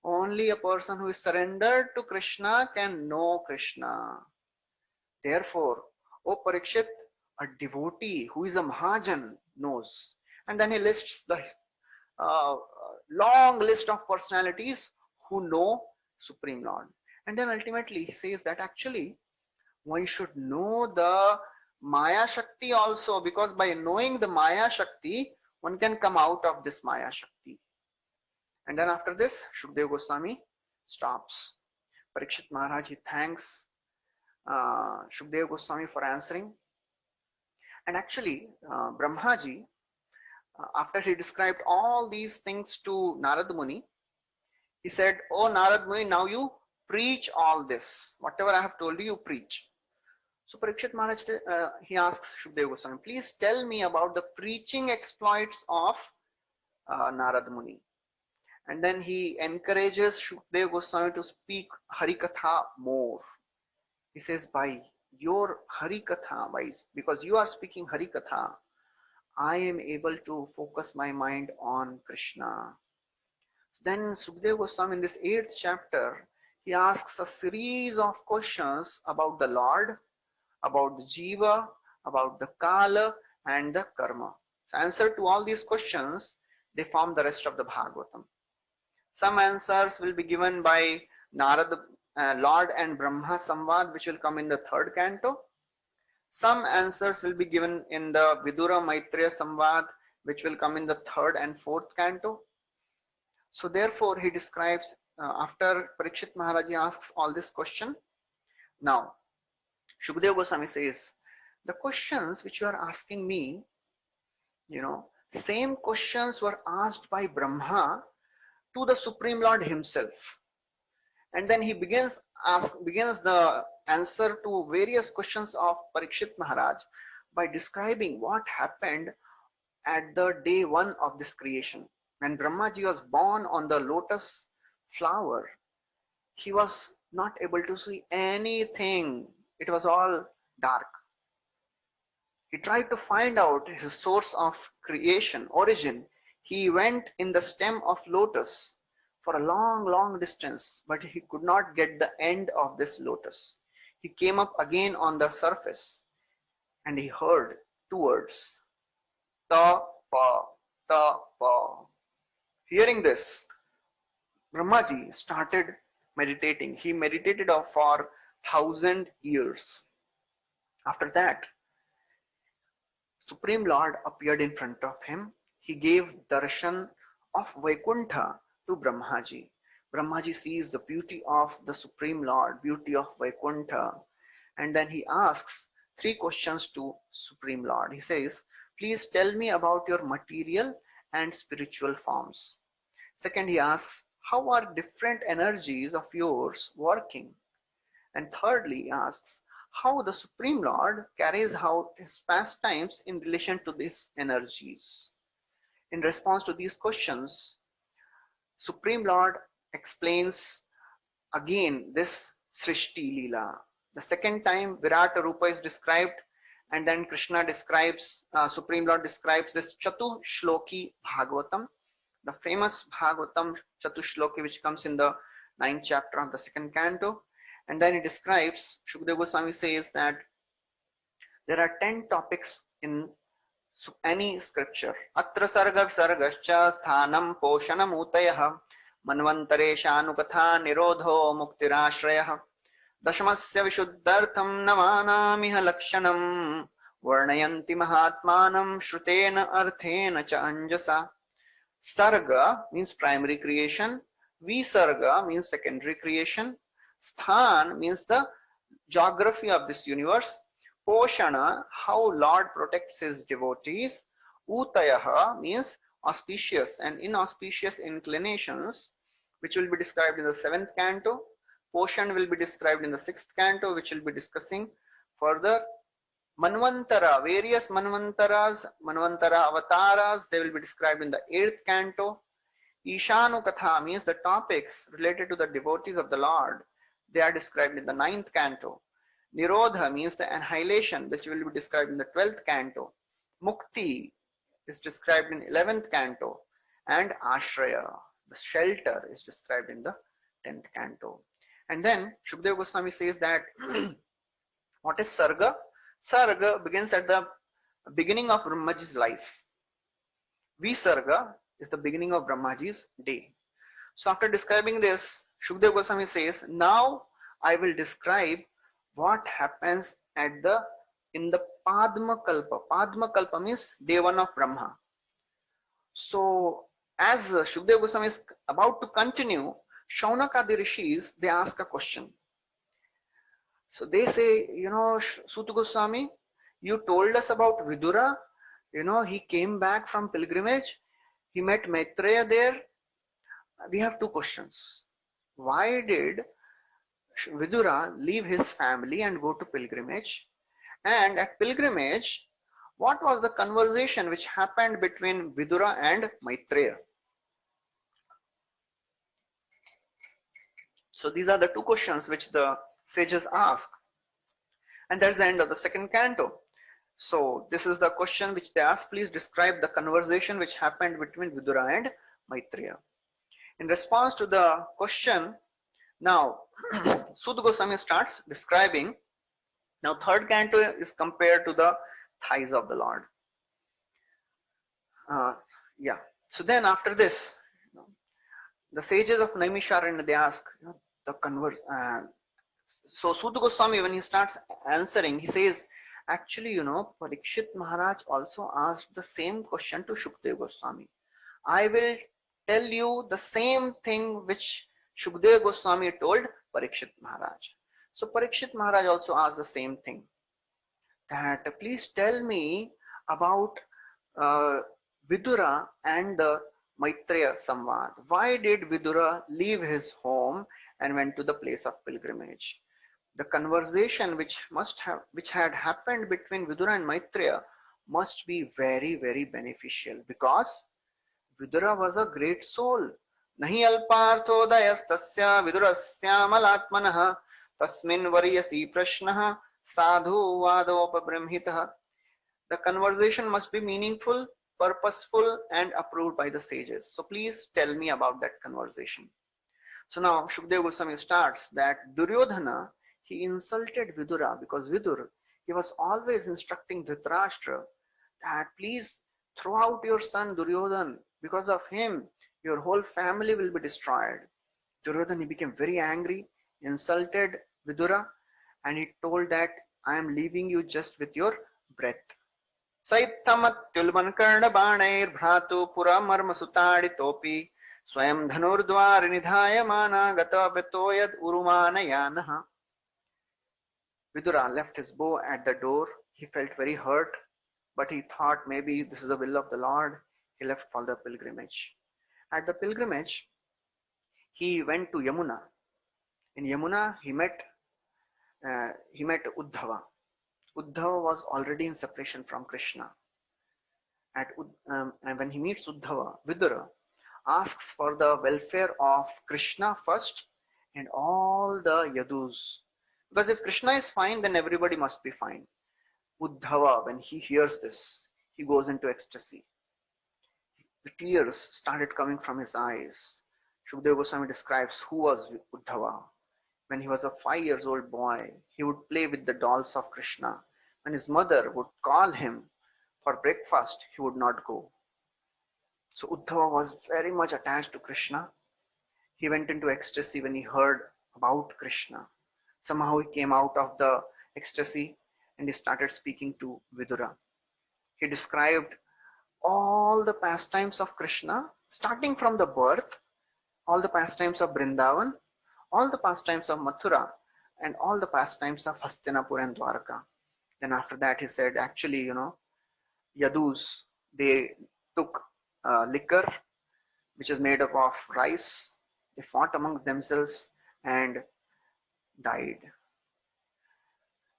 Only a person who is surrendered to Krishna can know Krishna. Therefore, O Parikshit, a devotee who is a Mahajan knows. And then he lists the uh, long list of personalities who know Supreme Lord. And then ultimately he says that actually one should know the Maya Shakti also, because by knowing the Maya Shakti, one can come out of this Maya Shakti. And then after this, Shukdev Goswami stops. Parikshit Maharaj, he thanks Shukdev Goswami for answering. And actually, Brahmaji, after he described all these things to Narad Muni, he said, "Oh Narad Muni, now you preach all this. Whatever I have told you, you preach." So Parikshit Maharaj, he asks Shukdev Goswami, "Please tell me about the preaching exploits of Narad Muni." And then he encourages Shukdev Goswami to speak Harikatha more. He says, by your Harikatha, because you are speaking Harikatha, I am able to focus my mind on Krishna. Then Shukdev Goswami in this 8th chapter, he asks a series of questions about the Lord, about the Jiva, about the Kala and the Karma. So answer to all these questions, they form the rest of the Bhagavatam. Some answers will be given by Narad, Lord and Brahma Samvad, which will come in the 3rd canto. Some answers will be given in the Vidura Maitreya Samvad, which will come in the 3rd and 4th canto. So therefore he describes, after Parikshit Maharaj asks all this question, now Shukdev Goswami says, the questions which you are asking me, same questions were asked by Brahma to the Supreme Lord himself. And then he begins the answer to various questions of Parikshit Maharaj by describing what happened at the day 1 of this creation. When Brahmaji was born on the lotus flower, he was not able to see anything. It was all dark. He tried to find out his source of creation, origin. He went in the stem of lotus for a long distance, but he could not get the end of this lotus. He came up again on the surface and he heard 2 words, ta pa, ta pa. Hearing this, Brahmaji started meditating. He meditated for 1,000 years. After that, Supreme Lord appeared in front of him. He gave darshan of Vaikuntha to Brahmaji. Brahmaji sees the beauty of the Supreme Lord, beauty of Vaikuntha. And then he asks 3 questions to Supreme Lord. He says, please tell me about your material and spiritual forms. Second, he asks, how are different energies of yours working? And thirdly, he asks, how the Supreme Lord carries out his pastimes in relation to these energies. In response to these questions, Supreme Lord explains again this Srishti Leela. The second time Virata Rupa is described, and then Krishna describes, Supreme Lord describes this Chatu Shloki Bhagavatam, the famous Bhagavatam Chatu Shloki, which comes in the 9th chapter of the 2nd canto. And then he describes, Shukdev Goswami says that there are 10 topics in any scripture. Atra sarga sargascha sthanam poshanam utayah manvantaresha anukatha nirodho muktirashrayah dashamasya vishuddhartham navanamiha lakshanam varnayanti mahatmanam shrutena arthena cha anjasa. Sarga means primary creation, Visarga means secondary creation, Sthan means the geography of this universe, Poshana, how Lord protects his devotees, Utayaha means auspicious and inauspicious inclinations, which will be described in the 7th canto. Poshan will be described in the 6th canto, which will be discussing further. Manvantara, various Manvantaras, Manvantara avatars, they will be described in the 8th canto. Ishanu Katha means the topics related to the devotees of the Lord. They are described in the 9th canto. Nirodha means the annihilation, which will be described in the 12th canto. Mukti is described in 11th canto. And Ashraya, the shelter, is described in the 10th canto. And then Shukadeva Goswami says that what is Sarga? Sarga begins at the beginning of Brahmaji's life. Visarga is the beginning of Brahmaji's day. So after describing this, Shukadeva Goswami says, now I will describe what happens in the Padma Kalpa. Padma Kalpa means day one of Brahma. So as Shukadeva Goswami is about to continue, Shaunakadi Rishis, they ask a question. So they say, Suta Goswami, you told us about Vidura, he came back from pilgrimage, he met Maitreya there. We have two questions. Why did Vidura leave his family and go to pilgrimage? And at pilgrimage, what was the conversation which happened between Vidura and Maitreya? So these are the two questions which the sages ask. And that's the end of the 2nd canto. So this is the question which they ask. Please describe the conversation which happened between Vidura and Maitreya. In response to the question, now Suta Goswami starts describing. Now 3rd canto is compared to the thighs of the Lord. So then after this, the sages of Naimisharanya, they ask the converse. So Suta Goswami, when he starts answering, he says, actually, Parikshit Maharaj also asked the same question to Shukadeva Goswami. I will tell you the same thing which Shukadeva Goswami told Parikshit Maharaj. So Parikshit Maharaj also asked the same thing, that please tell me about Vidura and the Maitreya Samvad. Why did Vidura leave his home and went to the place of pilgrimage? The conversation which had happened between Vidura and Maitreya must be very, very beneficial, because Vidura was a great soul. Nahi alparthodayastasya vidurasya malatmanah tasmin variyasi prashnaha sadhu vadopabramhitah. The conversation must be meaningful, purposeful, and approved by the sages. So please tell me about that conversation. So now Shukadeva Goswami starts that Duryodhana, he insulted Vidura, because Vidur, he was always instructing Dhritarashtra that please throw out your son Duryodhana. Because of him, your whole family will be destroyed. Duryodhana, he became very angry, insulted Vidura, and he told that I am leaving you just with your breath. Saitamatyulman karna banair bhratu pura marma sutadi topi swayam dhanurdvar nidhaya mana gata betoyad urumanayanaha. Vidura left his bow at the door. He felt very hurt, but he thought maybe this is the will of the Lord. He left for the pilgrimage. At the pilgrimage, he went to Yamuna. In Yamuna, he met Uddhava. Uddhava was already in separation from Krishna. And when he meets Uddhava, Vidura asks for the welfare of Krishna first and all the Yadus. Because if Krishna is fine, then everybody must be fine. Uddhava, when he hears this, he goes into ecstasy. The tears started coming from his eyes. Shukadeva Goswami describes who was Uddhava. When he was a 5-year-old boy, he would play with the dolls of Krishna. When his mother would call him for breakfast, he would not go. So Uddhava was very much attached to Krishna. He went into ecstasy when he heard about Krishna. Somehow he came out of the ecstasy and he started speaking to Vidura. He described all the pastimes of Krishna, starting from the birth, all the pastimes of Vrindavan, all the pastimes of Mathura, and all the pastimes of Hastinapur and Dwarka. Then after that he said, actually, Yadus, they took liquor, which is made up of rice. They fought among themselves and died.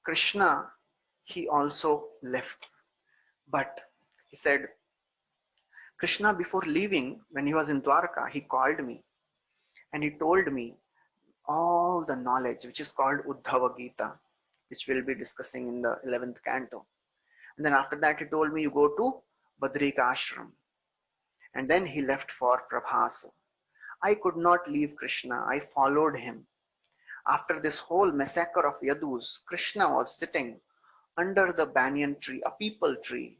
Krishna, he also left. But he said, Krishna, before leaving, when he was in Dwarka, he called me and he told me all the knowledge which is called Uddhava Gita, which we'll be discussing in the 11th canto. And then after that, he told me, you go to Badrika Ashram. And then he left for Prabhasa. I could not leave Krishna. I followed him. After this whole massacre of Yadus, Krishna was sitting under the banyan tree, a peepal tree.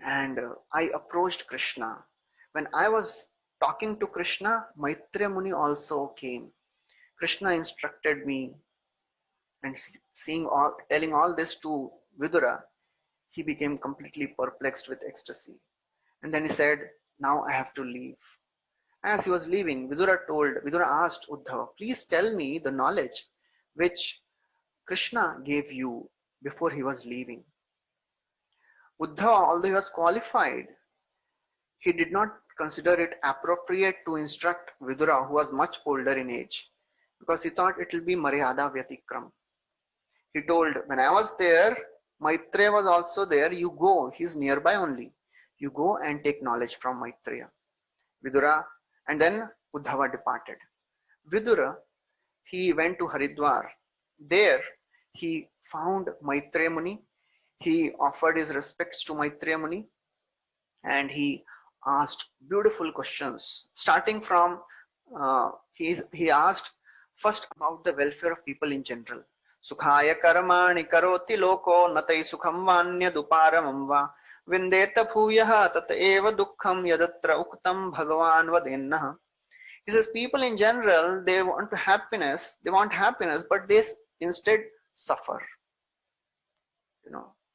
And I approached Krishna. When I was talking to Krishna, Maitreya Muni also came. Krishna instructed me, and telling all this to Vidura, he became completely perplexed with ecstasy. And then he said, now I have to leave. As he was leaving, Vidura asked Uddhava, please tell me the knowledge which Krishna gave you before he was leaving. Uddhava, although he was qualified, he did not consider it appropriate to instruct Vidura, who was much older in age, because he thought it will be Maryada Vyatikram. He told, when I was there, Maitreya was also there. You go, he's nearby only. You go and take knowledge from Maitreya. Vidura, and then Uddhava departed. Vidura, he went to Haridwar. There, he found Maitreya Muni. He offered his respects to Maitreya Muni and he asked beautiful questions. Starting from, he asked first about the welfare of people in general. Sukhaya karmani karoti loko natai sukham vanya duparamam va vindeta bhuyaha tat eva dukkham yadatra uktam bhagavan vadennah. He says people in general, they want happiness, but they instead suffer.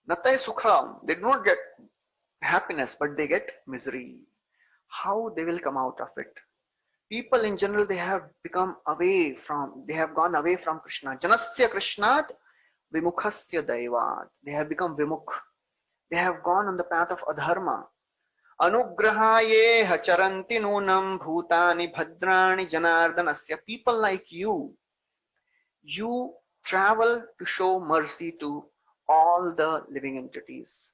Natai sukham, they do not get happiness, but they get misery. How they will come out of it? People in general, they have gone away from Krishna. Janasya Krishnat vimukhasya daivat. They have become vimukh. They have gone on the path of adharma. Anugrahaye hacharanti nunam bhutani bhadrani janardanasya. People like you travel to show mercy to all the living entities.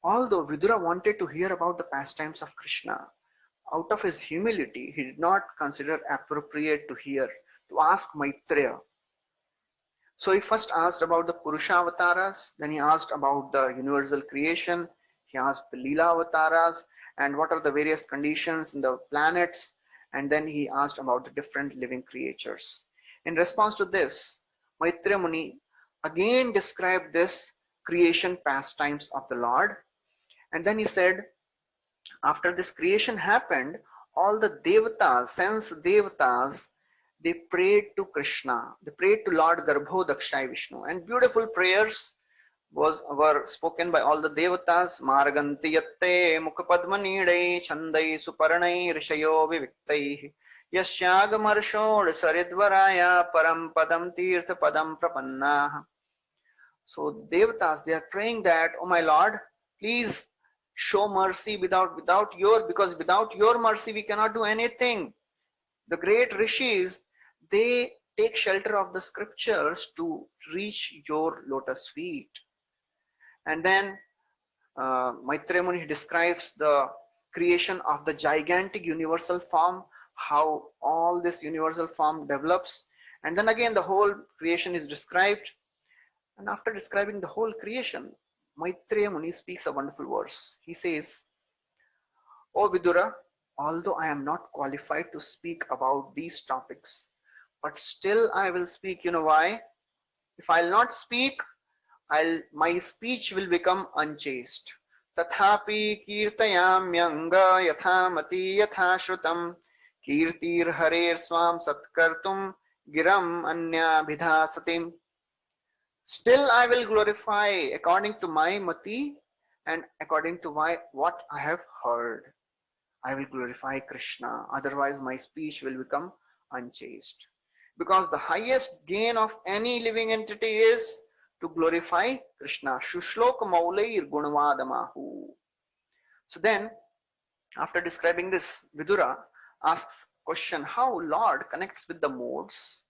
Although Vidura wanted to hear about the pastimes of Krishna, out of his humility, he did not consider appropriate to ask Maitreya. So he first asked about the Purusha avatars, then he asked about the universal creation, he asked the Leela avatars, and what are the various conditions in the planets, and then he asked about the different living creatures. In response to this, Maitreya Muni again described this creation pastimes of the Lord. And then he said, after this creation happened, all the devatas, sense devatas, they prayed to Krishna. They prayed to Lord Garbho Dakshai Vishnu. And beautiful prayers were spoken by all the devatas. Marganti yatte mukhapadmanidai chandai suparanai rishayo viviktai yasyagamarsho saridvaraya param padam tirtha padam prapanna. So devatas, they are praying that, oh my Lord, please show mercy because without your mercy we cannot do anything. The great rishis, they take shelter of the scriptures to reach your lotus feet. And then Maitreya Muni describes the creation of the gigantic universal form, how all this universal form develops. And then again the whole creation is described. And after describing the whole creation, Maitreya Muni speaks a wonderful verse. He says, O Vidura, although I am not qualified to speak about these topics, but still I will speak. You know why? If I'll not speak, my speech will become unchaste. Tathapi kirtayamyanga yathamati yathashrutam kirtir harer swam satkartum giram anya bidhasatim. Still I will glorify according to my mati and according to what I have heard. I will glorify Krishna, otherwise my speech will become unchaste. Because the highest gain of any living entity is to glorify Krishna. Shushlok Maulair Gunavadamahu. So then, after describing this, Vidura asks question how Lord connects with the modes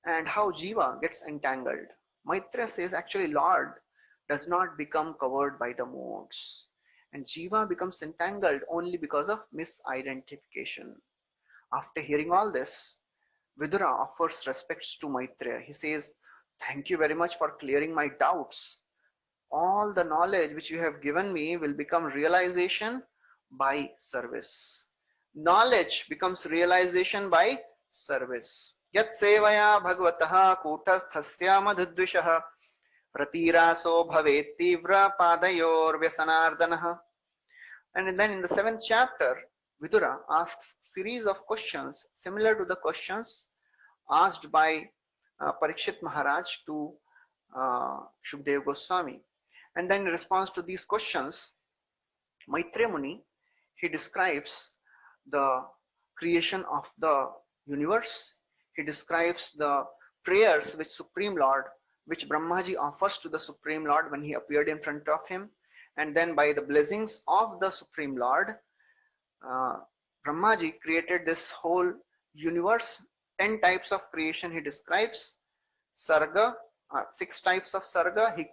and how Jiva gets entangled. Maitreya says actually Lord does not become covered by the modes, and Jiva becomes entangled only because of misidentification. After hearing all this, Vidura offers respects to Maitreya. He says, "Thank you very much for clearing my doubts. All the knowledge which you have given me will become realization by service." Knowledge becomes realization by service. Yat sevaya bhagavataha kutasthasya madhudvishah pratiraso bhavet tivra padayor vyasanardanaha. And then in the 7th chapter, Vidura asks series of questions similar to the questions asked by Parikshit Maharaj to Shukdev Goswami. And then in response to these questions, Maitreya Muni, he describes the creation of the universe. He describes the prayers which Supreme Lord, which Brahmaji offers to the Supreme Lord when he appeared in front of him. And then by the blessings of the Supreme Lord, Brahmaji created this whole universe. 10 types of creation he describes. Sarga, 6 types of Sarga. He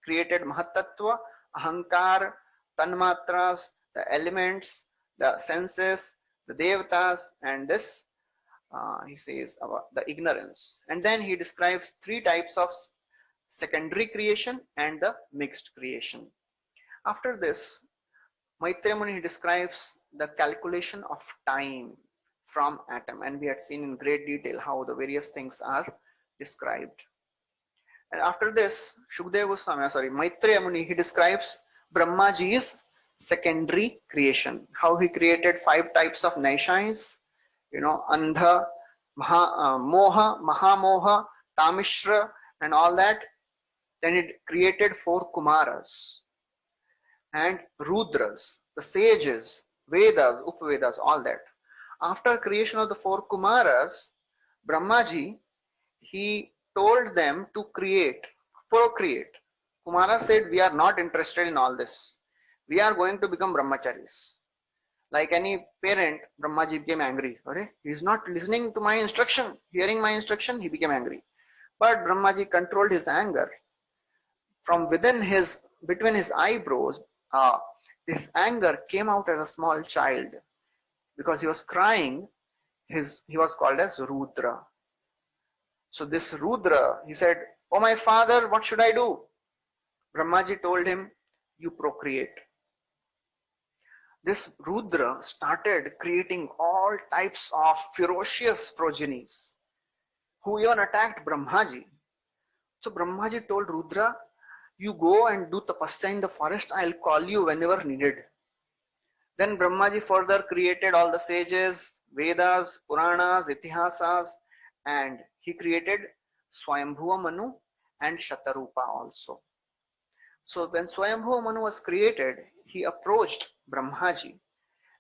created Mahatattva, Ahankar, Tanmatras, the elements, the senses, the Devatas, and this he says about the ignorance. And then he describes 3 types of secondary creation and the mixed creation. After this, Maitreya Muni describes the calculation of time from atom, and we had seen in great detail how the various things are described. And after this, Maitreya Muni, he describes Brahmaji's secondary creation, how he created 5 types of naishais, Andha, Moha, Mahamoha, Tamishra, and all that. Then it created 4 Kumaras and Rudras, the sages, Vedas, Upavedas, all that. After creation of the 4 Kumaras, Brahmaji, he told them to procreate. Kumara said, "We are not interested in all this. We are going to become brahmacharis." Like any parent, Brahmaji became angry. He is not listening to my instruction. Hearing my instruction, he became angry. But Brahmaji controlled his anger. From between his eyebrows, this anger came out as a small child. Because he was crying, he was called as Rudra. So this Rudra, he said, "Oh my father, what should I do?" Brahmaji told him, "You procreate." This Rudra started creating all types of ferocious progenies who even attacked Brahmaji. So Brahmaji told Rudra, "You go and do tapasya in the forest. I'll call you whenever needed." Then Brahmaji further created all the sages, Vedas, Puranas, Itihasas, and he created Swayambhuva Manu and Shatarupa also. So when Swayambhuva Manu was created, he approached Brahmaji,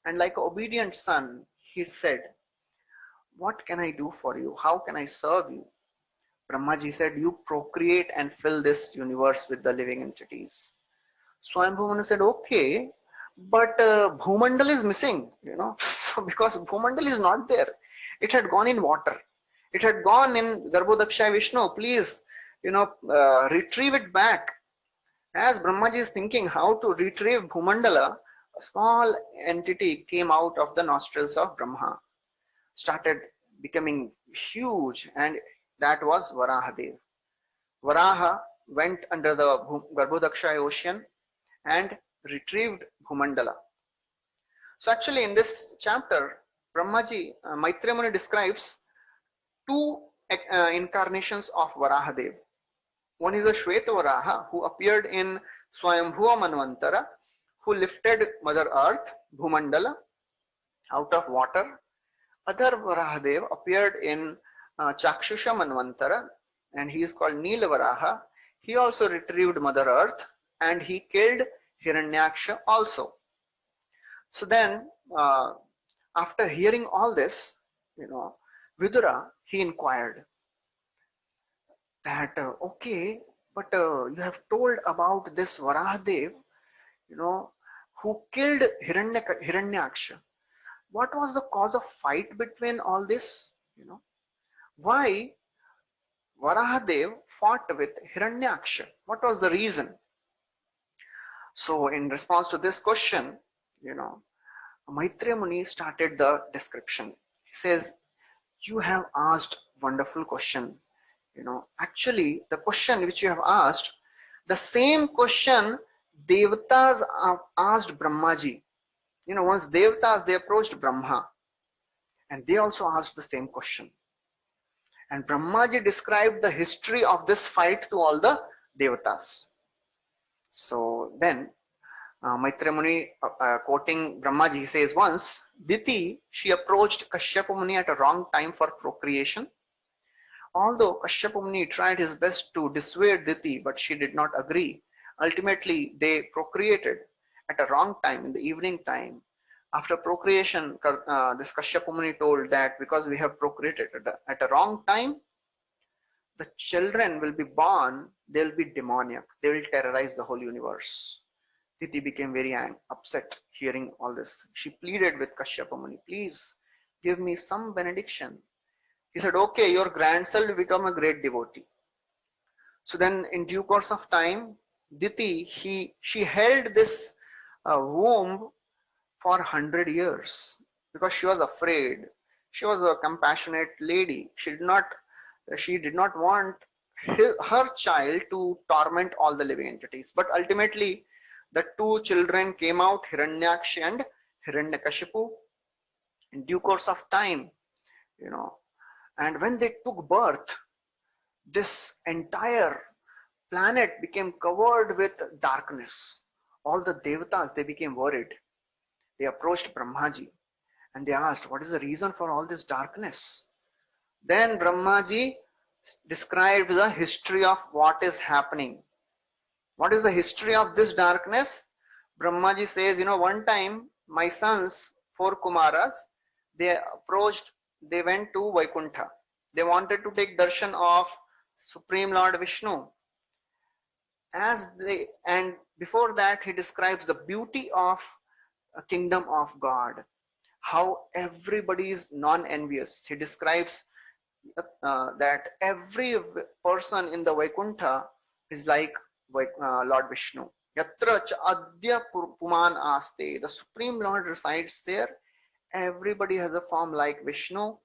and like an obedient son, he said, "What can I do for you? How can I serve you?" Brahmaji said, "You procreate and fill this universe with the living entities." Swayambhuva Manu said, "Okay, but Bhumandal is missing, because Bhumandal is not there. It had gone in water. It had gone in Garbhodaksha Vishnu. Please, retrieve it back." As Brahmaji is thinking how to retrieve Bhumandala, a small entity came out of the nostrils of Brahma, started becoming huge, and that was Varahadev. Varaha went under the Garbhodaksha ocean and retrieved Bhumandala. So actually in this chapter, Maitreya Muni describes 2 incarnations of Varahadev. One is the Shweta Varaha, who appeared in Swayambhuva Manvantara, who lifted Mother Earth, Bhumandala, out of water. Other Varahadev appeared in Chakshusha Manvantara, and he is called Nila Varaha. He also retrieved Mother Earth, and he killed Hiranyaksha also. So then, after hearing all this, Vidura, he inquired that, "Okay, but you have told about this Varahadev, who killed Hiranyaksha. What was the cause of fight between all this? Why Varahadev fought with Hiranyaksha. What was the reason? So in response to this question, Maitreya Muni started the description. He says, you have asked wonderful question. Actually the question which you have asked, the same question Devatas asked Brahmaji. Once Devatas, they approached Brahma and they also asked the same question. And Brahmaji described the history of this fight to all the Devatas. So then Maitreya Muni, quoting Brahmaji, he says, once Diti, she approached Kashyapa Muni at a wrong time for procreation. Although Kashyapa Muni tried his best to dissuade Diti, but she did not agree. Ultimately, they procreated at a wrong time, in the evening time. After procreation, this Kashyapa Muni told that because we have procreated at a wrong time, the children will be born, they will be demoniac, they will terrorize the whole universe. Diti became very upset hearing all this. She pleaded with Kashyapa Muni, please give me some benediction. He said, okay, your grandson will become a great devotee. So then in due course of time, Diti, she held this womb for 100 years because she was afraid. She was a compassionate lady. She did not want her child to torment all the living entities. But ultimately, the two children came out, Hiranyaksha and Hiranyakashipu, in due course of time, and when they took birth, this entire planet became covered with darkness. All the devatas, they became worried. They approached Brahmaji and they asked, what is the reason for all this darkness? Then Brahmaji described the history of what is happening. What is the history of this darkness? Brahmaji says, one time my sons, 4 Kumaras, they went to Vaikuntha. They wanted to take darshan of Supreme Lord Vishnu. And before that, he describes the beauty of a kingdom of God, how everybody is non-envious. He describes that every person in the Vaikuntha is like Lord Vishnu. Yatra cha adya puman aste. The Supreme Lord resides there. Everybody has a form like Vishnu.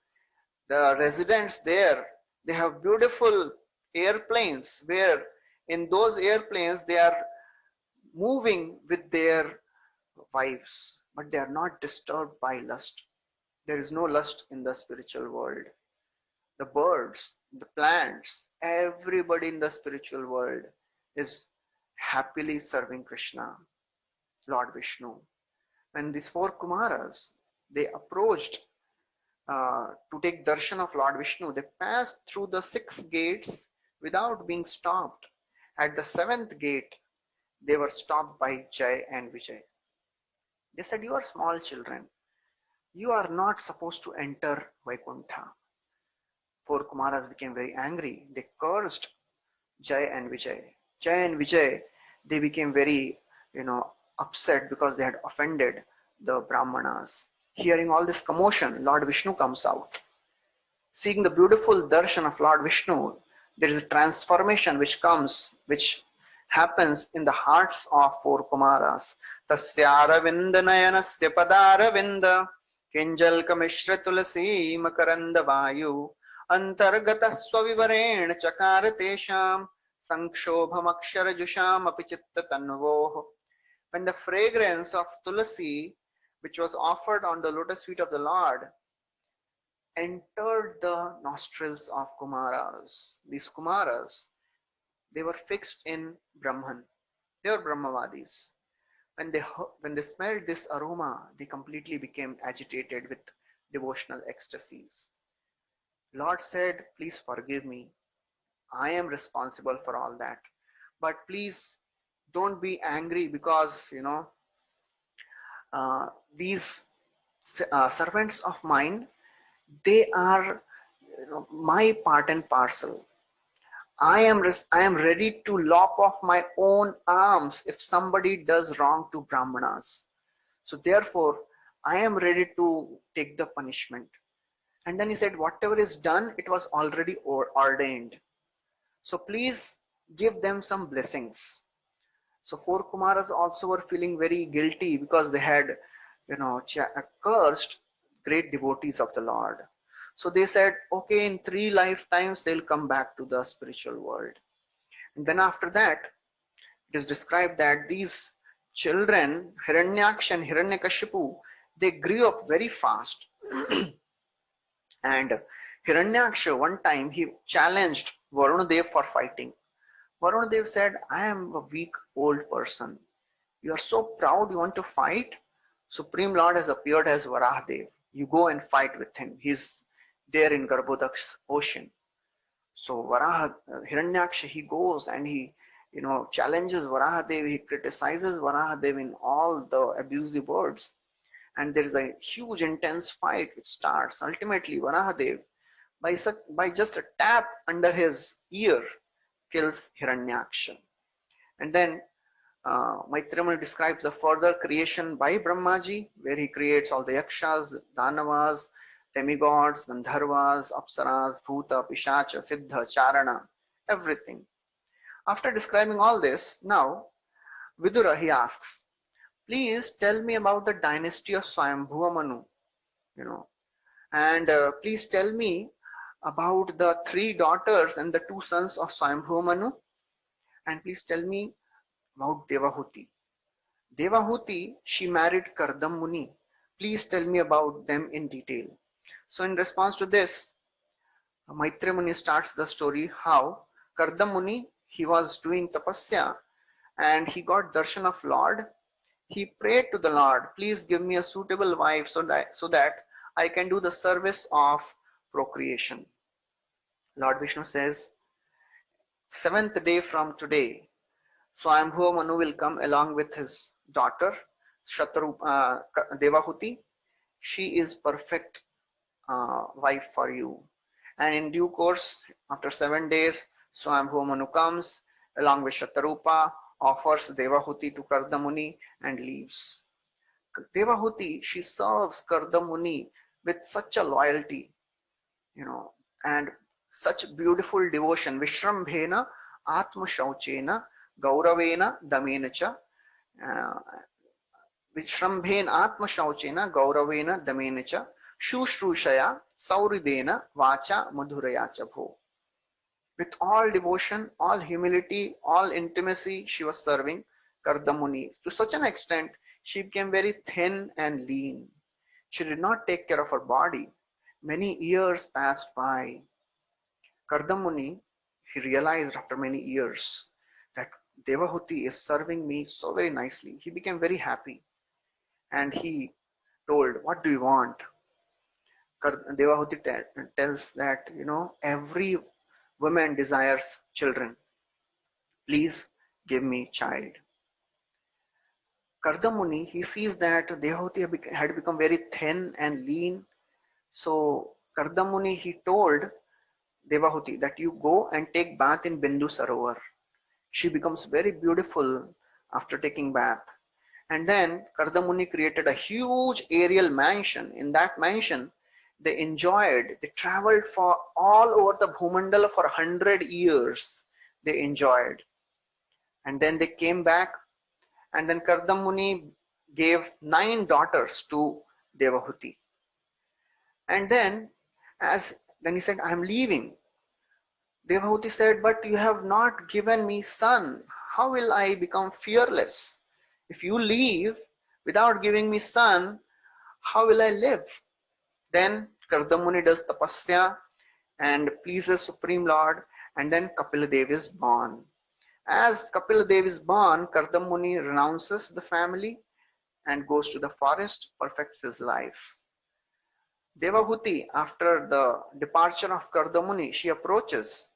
The residents there, they have beautiful airplanes where in those airplanes they are moving with their wives, but they are not disturbed by lust. There is no lust in the spiritual world. The birds, the plants, everybody in the spiritual world is happily serving Krishna, Lord Vishnu. When these 4 Kumaras, they approached to take darshan of Lord Vishnu, they passed through the 6 gates without being stopped. At the 7th gate, they were stopped by Jai and Vijay. They said, you are small children. You are not supposed to enter Vaikuntha. 4 Kumaras became very angry. They cursed Jai and Vijay. Jai and Vijay, they became very, upset because they had offended the Brahmanas. Hearing all this commotion, Lord Vishnu comes out. Seeing the beautiful darshan of Lord Vishnu, there is a transformation which happens in the hearts of 4 Kumaras. Tasyara vinda nayanasya padara vinda kinjal kamishra tulasi makaranda vayu antargata swavivareణ chakara tesham sankshobham akshara jusham api chitta tanvoh. When the fragrance of tulasi, which was offered on the lotus feet of the Lord, entered the nostrils of Kumaras. These Kumaras, they were fixed in Brahman. They were Brahmavadis. When they smelled this aroma, they completely became agitated with devotional ecstasies. Lord said, please forgive me. I am responsible for all that. But please don't be angry because, these servants of mine, they are my part and parcel. I am ready to lop off my own arms if somebody does wrong to Brahmanas. So therefore, I am ready to take the punishment. And then he said, whatever is done, it was already ordained. So please give them some blessings. So four Kumaras also were feeling very guilty because they had, cursed great devotees of the Lord. So they said, okay, in 3 lifetimes they'll come back to the spiritual world. And then after that, it is described that these children, Hiranyaksha and Hiranyakashipu, they grew up very fast. And Hiranyaksha, one time, he challenged Varunadev for fighting. Varunadev said, I am a weak old person. You are so proud you want to fight? Supreme Lord has appeared as Varahadev. You go and fight with him. He's there in Garbhodak's ocean. So Hiranyaksha, he goes and he, challenges Varahadev. He criticizes Varahadev in all the abusive words. And there is a huge intense fight which starts. Ultimately, Varahadev, by just a tap under his ear, kills Hiranyaksha. And then Maitreya describes the further creation by Brahmaji, where he creates all the yakshas, danavas, demigods, gandharvas, apsaras, bhuta, pishacha, siddha, charana, everything. After describing all this, now Vidura, he asks, please tell me about the dynasty of Swayambhuva Manu, and please tell me about the 3 daughters and the 2 sons of Swayambhuva Manu, and please tell me about Devahuti. Devahuti, she married Kardam Muni. Please tell me about them in detail. So in response to this, Maitreya Muni starts the story how Kardam Muni, he was doing tapasya and he got darshan of Lord. He prayed to the Lord, please give me a suitable wife so that I can do the service of procreation. Lord Vishnu says, 7th day from today, Swayambhuva Manu will come along with his daughter, Devahuti. She is perfect wife for you. And in due course, after 7 days, Swayambhuva Manu comes along with Shatarupa, offers Devahuti to Kardamuni and leaves. Devahuti, she serves Kardamuni with such a loyalty, and such beautiful devotion. Vishrambhena Atma Shauchena Gauravena Damenacha. Vishrambhena Atma Shauchena Gauravena Damenacha. Shushrushaya Sauridena Vacha Madhuraya Chabho. With all devotion, all humility, all intimacy, she was serving Kardamuni. To such an extent, she became very thin and lean. She did not take care of her body. Many years passed by. Kardamuni, he realized after many years that Devahuti is serving me so very nicely. He became very happy. And he told, what do you want? Devahuti tells that, every woman desires children. Please give me child. Kardamuni, he sees that Devahuti had become very thin and lean. So Kardamuni, he told Devahuti that you go and take bath in Bindu Sarovar. She becomes very beautiful after taking bath. And then Kardamuni created a huge aerial mansion. In that mansion, they traveled for all over the Bhumandala for 100 years. They enjoyed. And then they came back, and then Kardamuni gave 9 daughters to Devahuti. And then he said, I am leaving. Devahuti said, but you have not given me son. How will I become fearless? If you leave without giving me son, how will I live? Then Kardamuni does tapasya and pleases Supreme Lord, and then Kapiladev is born. As Kapiladev is born, Kardamuni renounces the family and goes to the forest, perfects his life. Devahuti, after the departure of Kardamuni, she approaches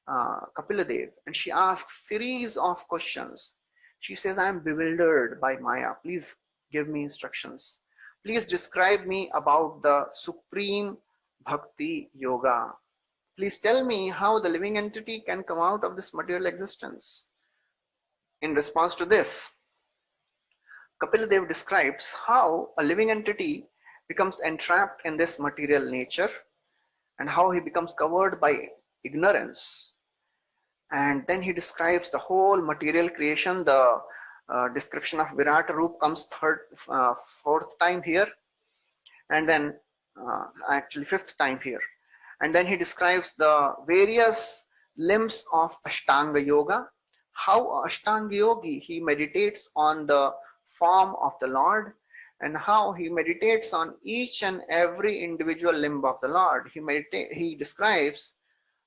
Kapiladev and she asks series of questions. She says, I am bewildered by Maya. Please give me instructions. Please describe me about the supreme bhakti yoga. Please tell me how the living entity can come out of this material existence. In response to this, Kapiladev describes how a living entity becomes entrapped in this material nature and how he becomes covered by ignorance. And then he describes the whole material creation. The description of Virat Roop comes fourth time here, and then actually fifth time here. And then he describes the various limbs of Ashtanga Yoga, how Ashtanga Yogi, he meditates on the form of the Lord, and how he meditates on each and every individual limb of the Lord. He describes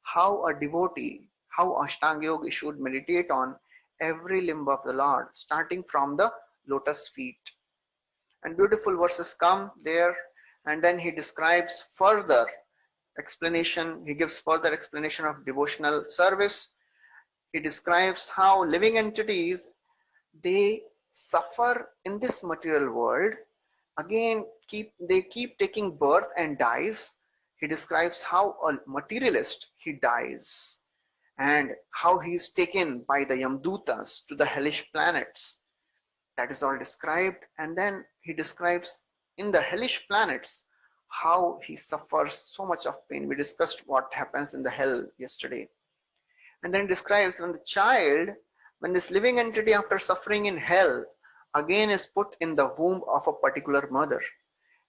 how a devotee, how Ashtanga Yogi should meditate on every limb of the Lord, starting from the lotus feet. And beautiful verses come there, and then he describes further explanation. He gives further explanation of devotional service. He describes how living entities, they suffer in this material world. Again, they keep taking birth and dies. He describes how a materialist, he dies, and how he is taken by the Yamdutas to the hellish planets. That is all described. And then he describes in the hellish planets how he suffers so much of pain. We discussed what happens in the hell yesterday. And then describes when the child, when this living entity after suffering in hell again is put in the womb of a particular mother.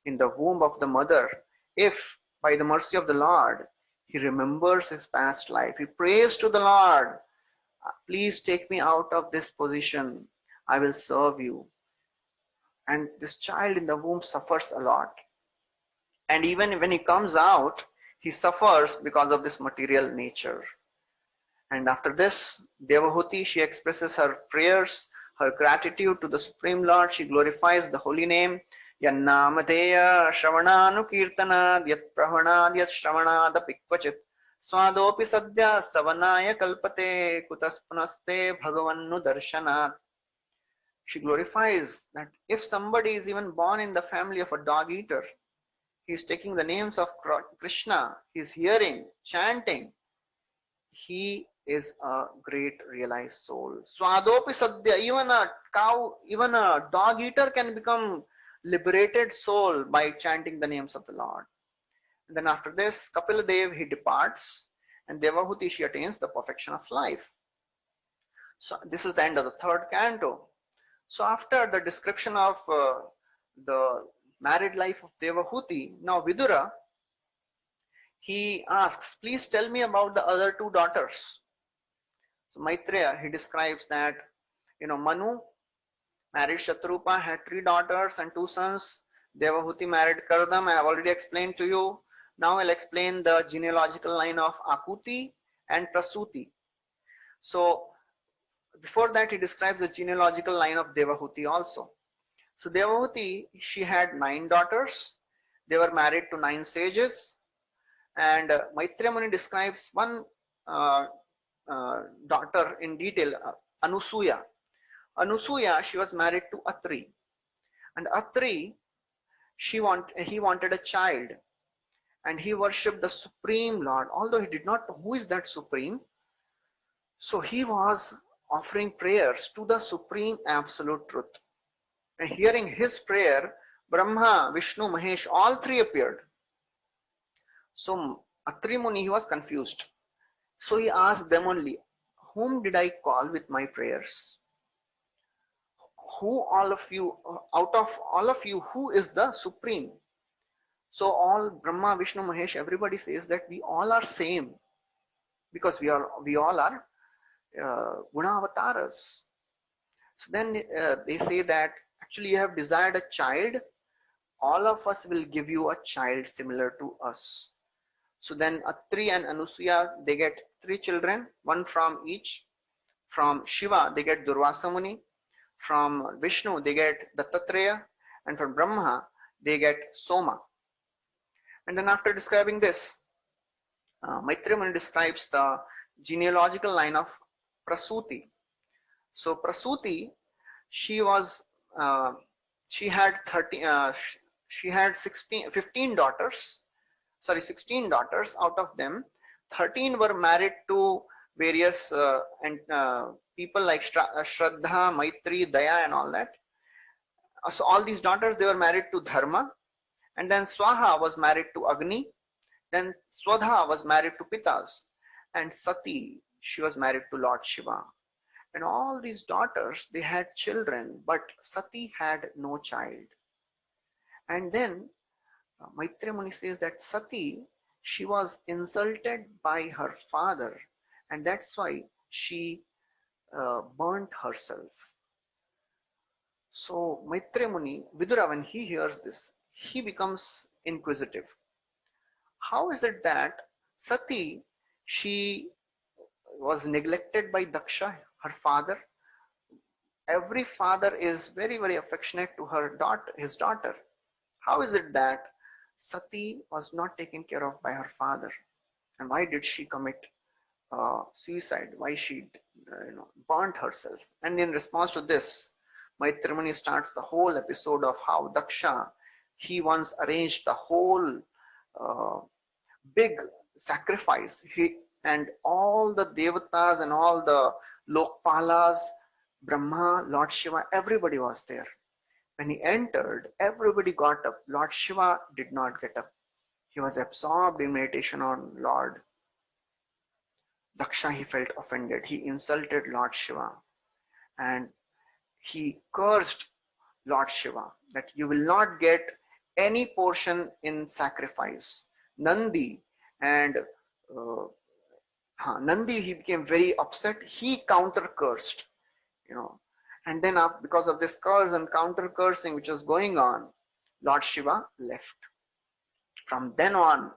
In the womb of the mother, if by the mercy of the Lord, he remembers his past life, he prays to the Lord, please take me out of this position, I will serve you. And this child in the womb suffers a lot. And even when he comes out, he suffers because of this material nature. And after this, Devahuti, she expresses her prayers, her gratitude to the Supreme Lord. She glorifies the holy name. Yannamadeya Shravananu Kirtanad Yat Prahanad Yat Shravanad Apikvachit Swadopi Sadhya Savanaya Kalpate Kutaspunaste Bhagavannu Darshanat. She glorifies that if somebody is even born in the family of a dog eater, he is taking the names of Krishna, he is hearing, chanting, he is a great realized soul. Swadopi Sadhya, even a cow, even a dog eater can become liberated soul by chanting the names of the Lord. And then after this, Kapiladev, he departs, and Devahuti, she attains the perfection of life. So this is the end of the third canto. So after the description of the married life of Devahuti, now Vidura, he asks, please tell me about the other two daughters. So Maitreya, he describes that, Manu married Shatrupa, had 3 daughters and 2 sons. Devahuti married Kardam, I have already explained to you. Now I'll explain the genealogical line of Akuti and Prasuti. So before that, he describes the genealogical line of Devahuti also. So Devahuti, she had 9 daughters. They were married to 9 sages. And Maitreya Muni describes one daughter in detail, Anusuya. Anusuya, she was married to Atri. And Atri, he wanted a child. And he worshipped the Supreme Lord, although he did not know who is that Supreme. So he was offering prayers to the Supreme Absolute Truth. And hearing his prayer, Brahma, Vishnu, Mahesh, all 3 appeared. So Atri Muni, he was confused. So he asked them only, whom did I call with my prayers? Who all of you, out of all of you, who is the Supreme? So all Brahma, Vishnu, Mahesh, everybody says that we all are same, because we all are Guna avatars. So then they say that actually you have desired a child, all of us will give you a child similar to us. So then Atri and Anusuya, they get 3 children, 1 from each. From Shiva, they get Durvasa Muni. From Vishnu, they get Dattatreya. And from Brahma, they get Soma. And then after describing this, Maitreya Muni describes the genealogical line of Prasuti. So Prasuti, she had 16 daughters. 16 daughters. Out of them, 13 were married to various people like Shraddha, Maitri, Daya and all that. So all these daughters, they were married to Dharma. And then Swaha was married to Agni. Then Swadha was married to Pitas. And Sati, she was married to Lord Shiva. And all these daughters, they had children, but Sati had no child. And then Maitreya Muni says that Sati, she was insulted by her father, and that's why she burnt herself. So Maitreya Muni, Vidura, when he hears this, he becomes inquisitive. How is it that Sati, she was neglected by Daksha, her father? Every father is very, very affectionate to his daughter. How is it that Sati was not taken care of by her father? And why did she commit suicide? Why she burnt herself? And in response to this, Maitreya Muni starts the whole episode of how Daksha, he once arranged the whole big sacrifice. And all the devatas and all the Lokpalas, Brahma, Lord Shiva, everybody was there. When he entered, everybody got up. Lord Shiva did not get up. He was absorbed in meditation on Lord. Daksha, he felt offended. He insulted Lord Shiva and he cursed Lord Shiva that you will not get any portion in sacrifice. Nandi and Nandi, he became very upset. He counter cursed, and then because of this curse and counter cursing which was going on, Lord Shiva left. From then on,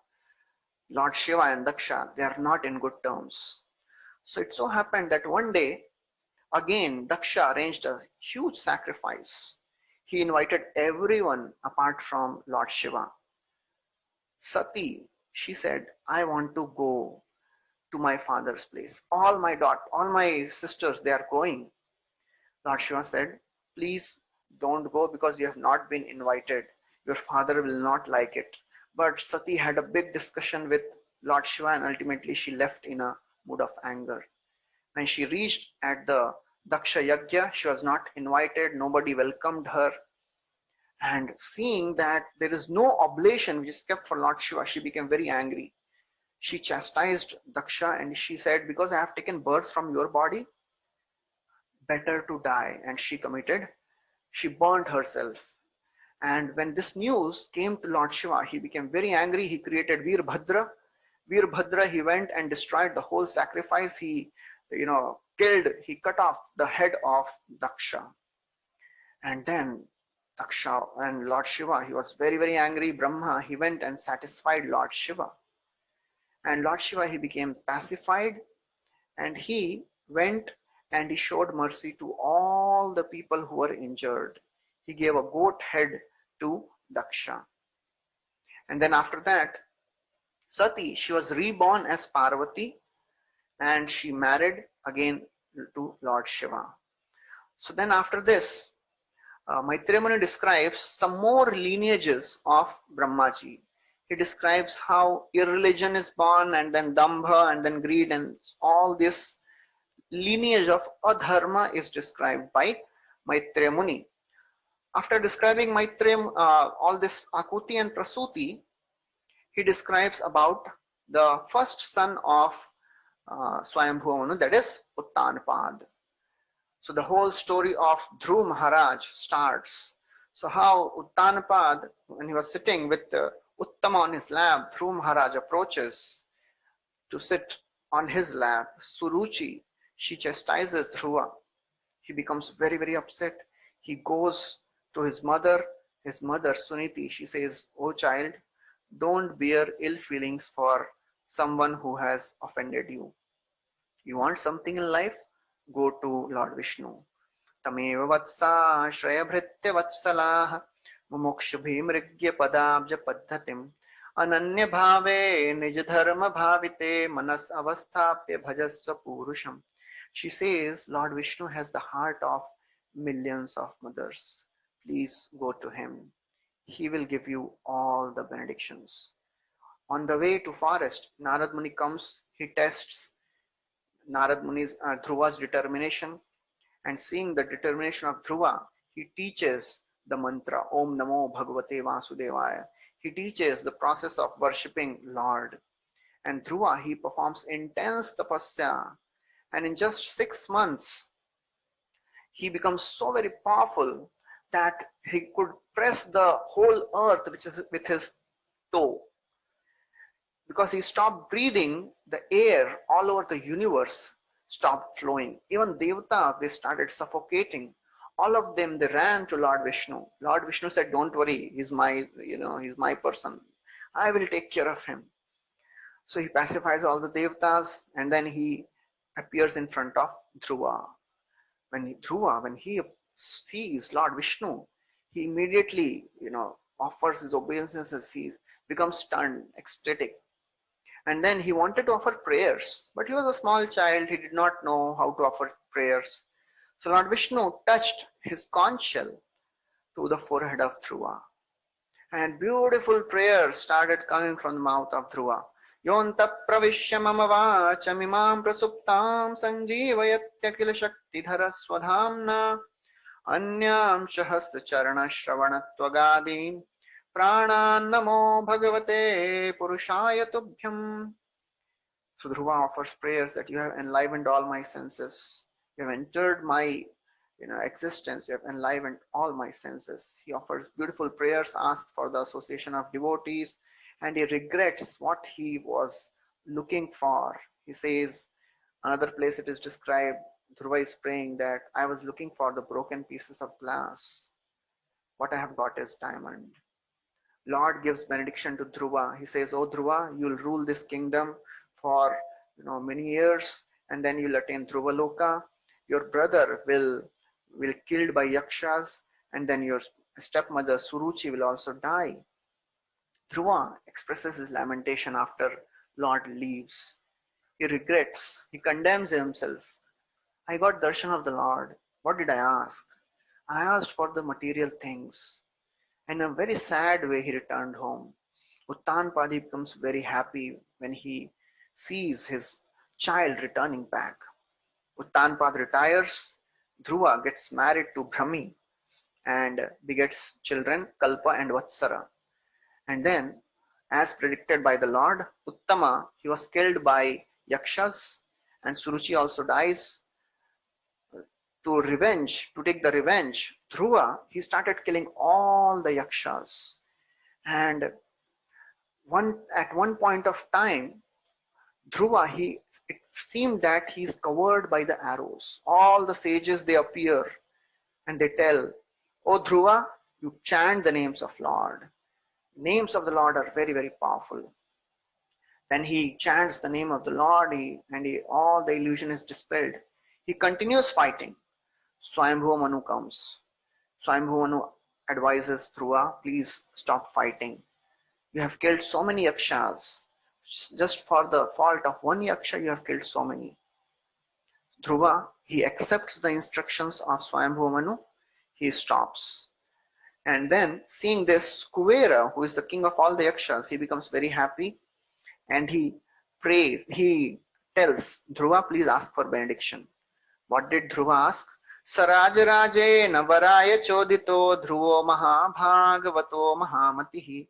Lord Shiva and Daksha, they are not in good terms. So it so happened that one day, again, Daksha arranged a huge sacrifice. He invited everyone apart from Lord Shiva. Sati, she said, I want to go to my father's place. All my sisters, they are going. Lord Shiva said, please don't go because you have not been invited. Your father will not like it. But Sati had a big discussion with Lord Shiva and ultimately she left in a mood of anger. When she reached at the Daksha Yajna, she was not invited, nobody welcomed her. And seeing that there is no oblation which is kept for Lord Shiva, she became very angry. She chastised Daksha and she said, because I have taken birth from your body, better to die. And she burnt herself. And when this news came to Lord Shiva, he became very angry. He created Veerbhadra, he went and destroyed the whole sacrifice. He cut off the head of Daksha. And then Daksha and Lord Shiva, he was very, very angry. Brahma, he went and satisfied Lord Shiva. And Lord Shiva, he became pacified and he went and he showed mercy to all the people who were injured. He gave a goat head to Daksha. And then after that, Sati, she was reborn as Parvati and she married again to Lord Shiva. So then after this, Maitreya Muni describes some more lineages of Brahmaji. He describes how irreligion is born and then Dambha and then greed, and all this lineage of Adharma is described by Maitreya Muni. After describing all this Akuti and Prasuti, he describes about the first son of Swayambhuva Manu, that is Uttanapad. So the whole story of Dhruv Maharaj starts. So how Uttanapad, when he was sitting with Uttama on his lap, Dhruv Maharaj approaches to sit on his lap. Suruchi, she chastises Dhruva. He becomes very, very upset. He goes to his mother Suniti. She says, oh child, don't bear ill feelings for someone who has offended you. You want something in life? Go to Lord Vishnu. Tameva vatsa shrayabhritya vatsalah mumukshubhimrigya padabja paddhatim ananya bhave nij dharma bhavite manas avasthapya bhajasva purusham. She says, Lord Vishnu has the heart of millions of mothers. Please go to him. He will give you all the benedictions. On the way to forest, Narad Muni comes. He tests Narad Muni's Dhruva's determination, and seeing the determination of Dhruva, he teaches the mantra Om Namo Bhagavate Vasudevaya. He teaches the process of worshipping Lord. And Dhruva, he performs intense tapasya And in just 6 months, he becomes so very powerful that he could press the whole earth which is with his toe. Because he stopped breathing, the air all over the universe stopped flowing. Even Devatas, they started suffocating. All of them, they ran to Lord Vishnu. Lord Vishnu said, don't worry, he's my, he's my person. I will take care of him. So he pacifies all the Devatas, and then he appears in front of Dhruva. When he sees Lord Vishnu, he immediately, offers his obeisances. He becomes stunned, ecstatic. And then he wanted to offer prayers, but he was a small child. He did not know how to offer prayers. So Lord Vishnu touched his conch shell to the forehead of Dhruva. And beautiful prayers started coming from the mouth of Dhruva. Yonta pravishya mama vachamimam prasuptam sanjeevayatya kila shaktidhara swadhamna anyam shahasra charana shravanatvagadin Prana namo bhagavate purushaya tubhyam. So Dhruva offers prayers that you have enlivened all my senses. You have entered my existence. You have enlivened all my senses. He offers beautiful prayers, asked for the association of devotees, and he regrets what he was looking for. He says, another place it is described, Dhruva is praying that I was looking for the broken pieces of glass. What I have got is diamond. Lord gives benediction to Dhruva. He says, oh Dhruva, you'll rule this kingdom for many years, and then you'll attain Dhruva Loka. Your brother will killed by yakshas, and then your stepmother Suruchi will also die. Dhruva expresses his lamentation after Lord leaves. He regrets, he condemns himself. I got darshan of the Lord. What did I ask? I asked for the material things. In a very sad way, he returned home. Uttanpadi becomes very happy when he sees his child returning back. Uttanpad retires. Dhruva gets married to Brahmi and begets children, Kalpa and Vatsara. And then, as predicted by the Lord, Uttama, he was killed by Yakshas, and Suruchi also dies. To take the revenge, Dhruva, he started killing all the Yakshas. And at one point of time, Dhruva, it seemed that he is covered by the arrows. All the sages, they appear and they tell, oh Dhruva, you chant the names of Lord. Names of the Lord are very, very powerful. Then he chants the name of the Lord, all the illusion is dispelled. He continues fighting. Swayambhuva Manu comes. Swayambhuva Manu advises Dhruva, please stop fighting. You have killed so many yakshas. Just for the fault of one yaksha, you have killed so many. Dhruva, he accepts the instructions of Swayambhuva Manu. He stops. And then, seeing this, Kuvera, who is the king of all the yakshas, he becomes very happy. And he tells Dhruva, please ask for benediction. What did Dhruva ask? Sarajaraje navaraya chodito dhruvo mahabhagavato mahamatihi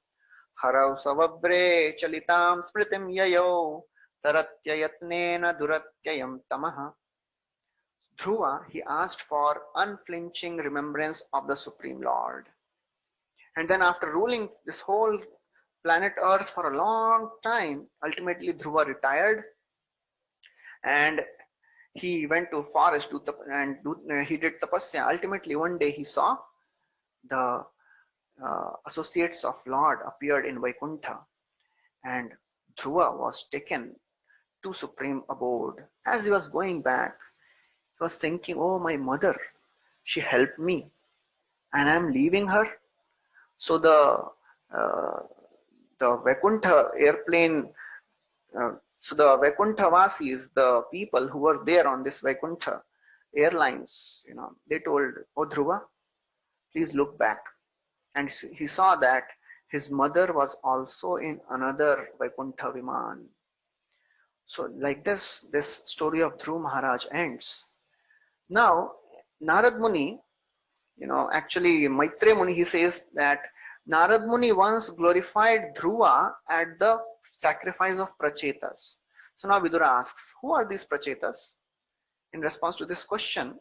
harau savabre chalitam smritim yayo taratyayatnena duratyayam tamaha. Dhruva, he asked for unflinching remembrance of the Supreme Lord. And then after ruling this whole planet Earth for a long time, ultimately Dhruva retired and he went to forest and he did tapasya. Ultimately, one day he saw the associates of Lord appeared in Vaikuntha, and Dhruva was taken to supreme abode. As he was going back, he was thinking, oh, my mother, she helped me and I am leaving her. So the Vaikuntha airplane, so the Vaikuntha Vasis, the people who were there on this Vaikuntha airlines, they told, oh Dhruva, please look back. And he saw that his mother was also in another Vaikuntha Viman. So like this story of Dhruva Maharaj ends. Now, Narad Muni, actually Maitreya Muni, he says that Narad Muni once glorified Dhruva at the sacrifice of Prachetas. So now Vidura asks, who are these Prachetas? In response to this question,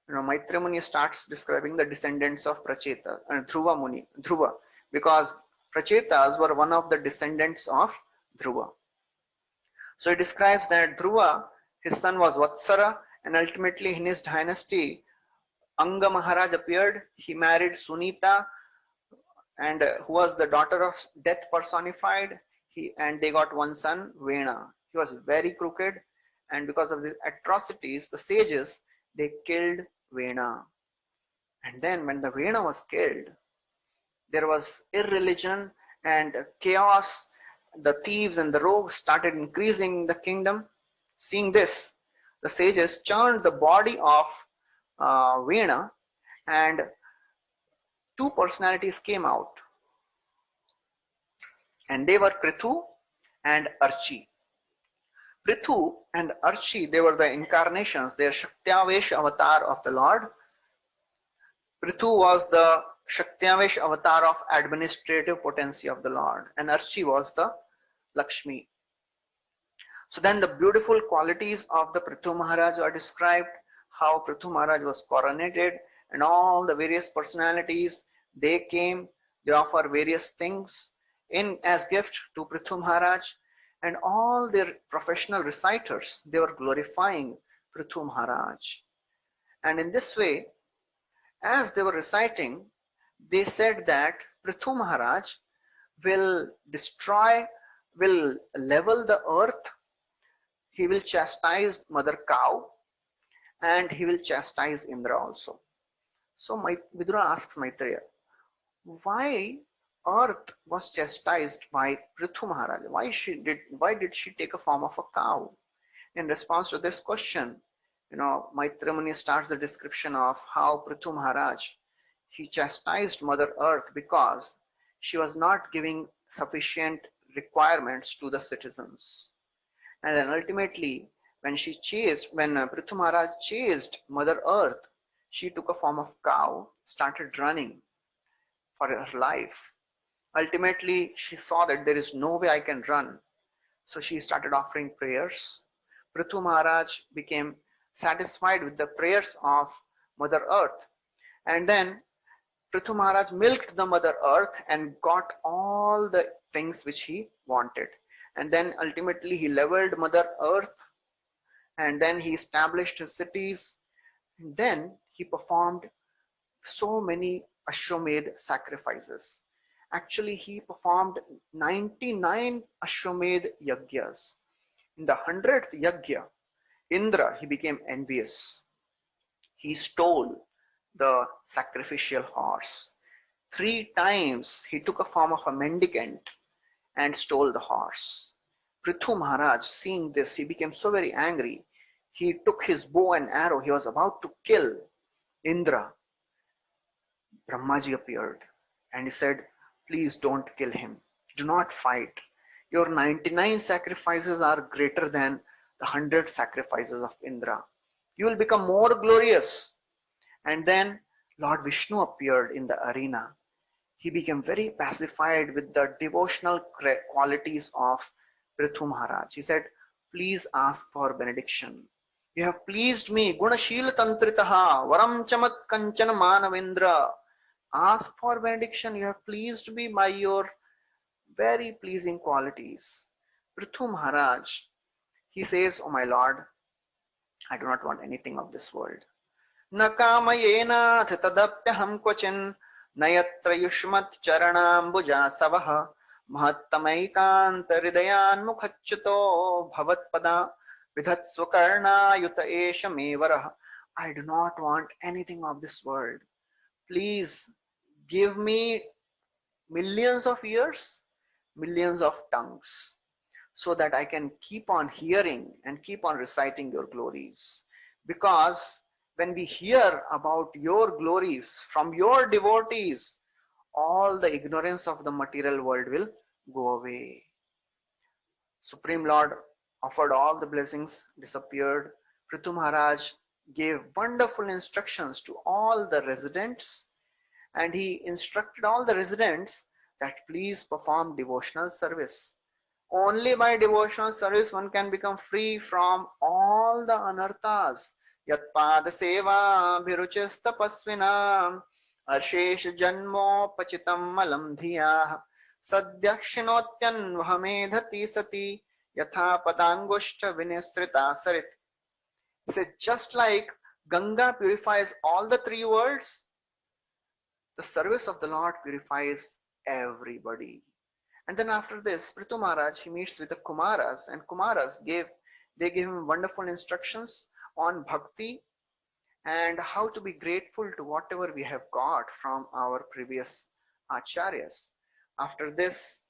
Maitreya Muni starts describing the descendants of Pracheta and Dhruva, because Prachetas were one of the descendants of Dhruva. So he describes that Dhruva, his son was Vatsara, and ultimately in his dynasty, Anga Maharaj appeared. He married Sunita, and who was the daughter of death personified. And they got one son, Vena. He was very crooked, and because of the atrocities, the sages, they killed Vena. And then when the Vena was killed, there was irreligion and chaos. The thieves and the rogues started increasing in the kingdom. Seeing this, the sages churned the body of Vena, and two personalities came out. And they were Prithu and Archi. Prithu and Archi, they were the incarnations, their Shaktiavesh avatar of the Lord. Prithu was the Shaktiavesh avatar of administrative potency of the Lord, and Archi was the Lakshmi. So then the beautiful qualities of the Prithu Maharaj are described, how Prithu Maharaj was coronated, and all the various personalities, they came, they offer various things in as gift to Prithu Maharaj, and all their professional reciters, they were glorifying Prithu Maharaj. And in this way, as they were reciting, they said that Prithu Maharaj will destroy, will level the earth, he will chastise Mother Cow, and he will chastise Indra also. So Vidura asks Maitreya, why earth was chastised by Prithu Maharaj? Why did she take a form of a cow? In response to this question, Maitreya Muni starts the description of how Prithu Maharaj, he chastised Mother Earth because she was not giving sufficient requirements to the citizens. And then ultimately, when Prithu Maharaj chased Mother Earth, she took a form of cow, started running for her life. Ultimately, she saw that there is no way I can run. So she started offering prayers. Prithu Maharaj became satisfied with the prayers of Mother Earth. And then Prithu Maharaj milked the Mother Earth and got all the things which he wanted. And then ultimately he leveled Mother Earth, and then he established his cities. And then he performed so many Ashwamedh sacrifices. Actually, he performed 99 Ashwamedh Yagyas. In the 100th Yagya, Indra, he became envious. He stole the sacrificial horse. 3 times he took a form of a mendicant and stole the horse. Prithu Maharaj, seeing this, he became so very angry. He took his bow and arrow. He was about to kill Indra. Brahmaji appeared and he said, please don't kill him. Do not fight. Your 99 sacrifices are greater than the 100 sacrifices of Indra. You will become more glorious. And then Lord Vishnu appeared in the arena. He became very pacified with the devotional qualities of Prithu Maharaj. He said, please ask for benediction. You have pleased me, Gunashila Tantritaha, Varam Chamat Kanchana Manavendra. Ask for benediction. You have pleased me by your very pleasing qualities. Prithu Maharaj, he says, oh my Lord, I do not want anything of this world. Nakamayena tadapyaham kvachin nayatra yushmat charanambuja savaha mahattamaikan taridayan mukhachuto bhavatpada vidhatsvakarna yuta esha mevarah. I do not want anything of this world. Please give me millions of ears, millions of tongues, so that I can keep on hearing and keep on reciting your glories. Because when we hear about your glories from your devotees, all the ignorance of the material world will go away. Supreme Lord offered all the blessings, disappeared. Prithu Maharaj gave wonderful instructions to all the residents, and he instructed all the residents that please perform devotional service. Only by devotional service one can become free from all the anarthas, Yatpada seva bhiruchis tapasvinam Arshesh janmopachitam malam dhiya Sadhya shinotyan vahamedhati sati Yatha padangushta vinisrita sarit. He said, just like Ganga purifies all the three worlds, the service of the Lord purifies everybody. And then after this, Prithu Maharaj, he meets with the Kumaras, and Kumaras gave him wonderful instructions on bhakti and how to be grateful to whatever we have got from our previous acharyas. After this,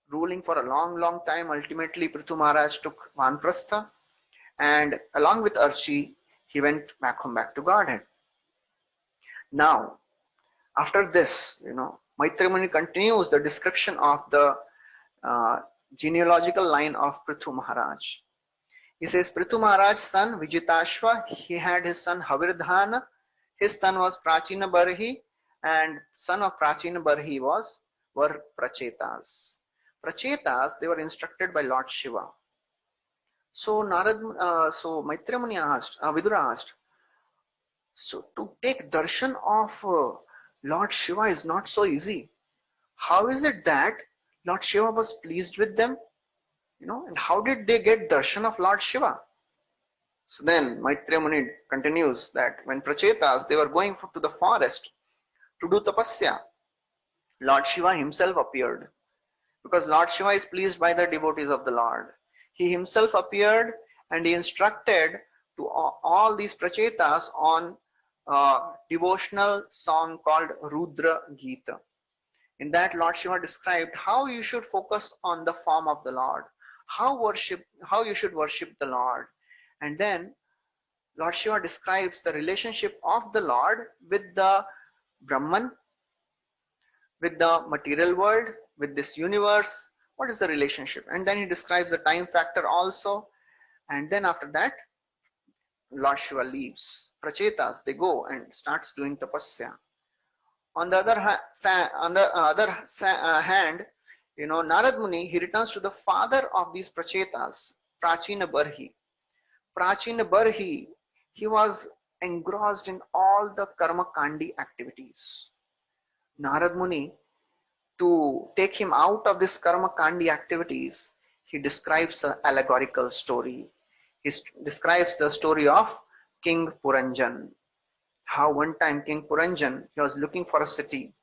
ruling for a long time, ultimately Prithu Maharaj took Vanprastha, and along with Archi, he went back home, back to Godhead. Now, after this, Maitreya Muni continues the description of the genealogical line of Prithu Maharaj. He says, Prithu Maharaj's son Vijitashva, he had his son Havirdhana, his son was Prachina Barhi, and son of Prachina Barhi were Prachetas. Prachetas, they were instructed by Lord Shiva. So Maitreya Muni asked, Vidura asked, so to take darshan of Lord Shiva is not so easy. How is it that Lord Shiva was pleased with them? And how did they get darshan of Lord Shiva? So then Maitreya Muni continues that when Prachetas, they were going to the forest to do tapasya, Lord Shiva himself appeared. Because Lord Shiva is pleased by the devotees of the Lord. He himself appeared and he instructed to all these Prachetas on a devotional song called Rudra Gita. In that, Lord Shiva described how you should focus on the form of the Lord, how you should worship the Lord. And then Lord Shiva describes the relationship of the Lord with the Brahman, with the material world, with this universe. What is the relationship? And then he describes the time factor also. And then after that, Lord Shiva leaves. Prachetas, they go and starts doing tapasya. On the other hand, Narad Muni, he returns to the father of these Prachetas, Prachina Barhi. Prachina Barhi, he was engrossed in all the karma kandi activities. Narad Muni, to take him out of this karma kandi activities, he describes an allegorical story. He describes the story of King Puranjan. How one time King Puranjan, he was looking for a city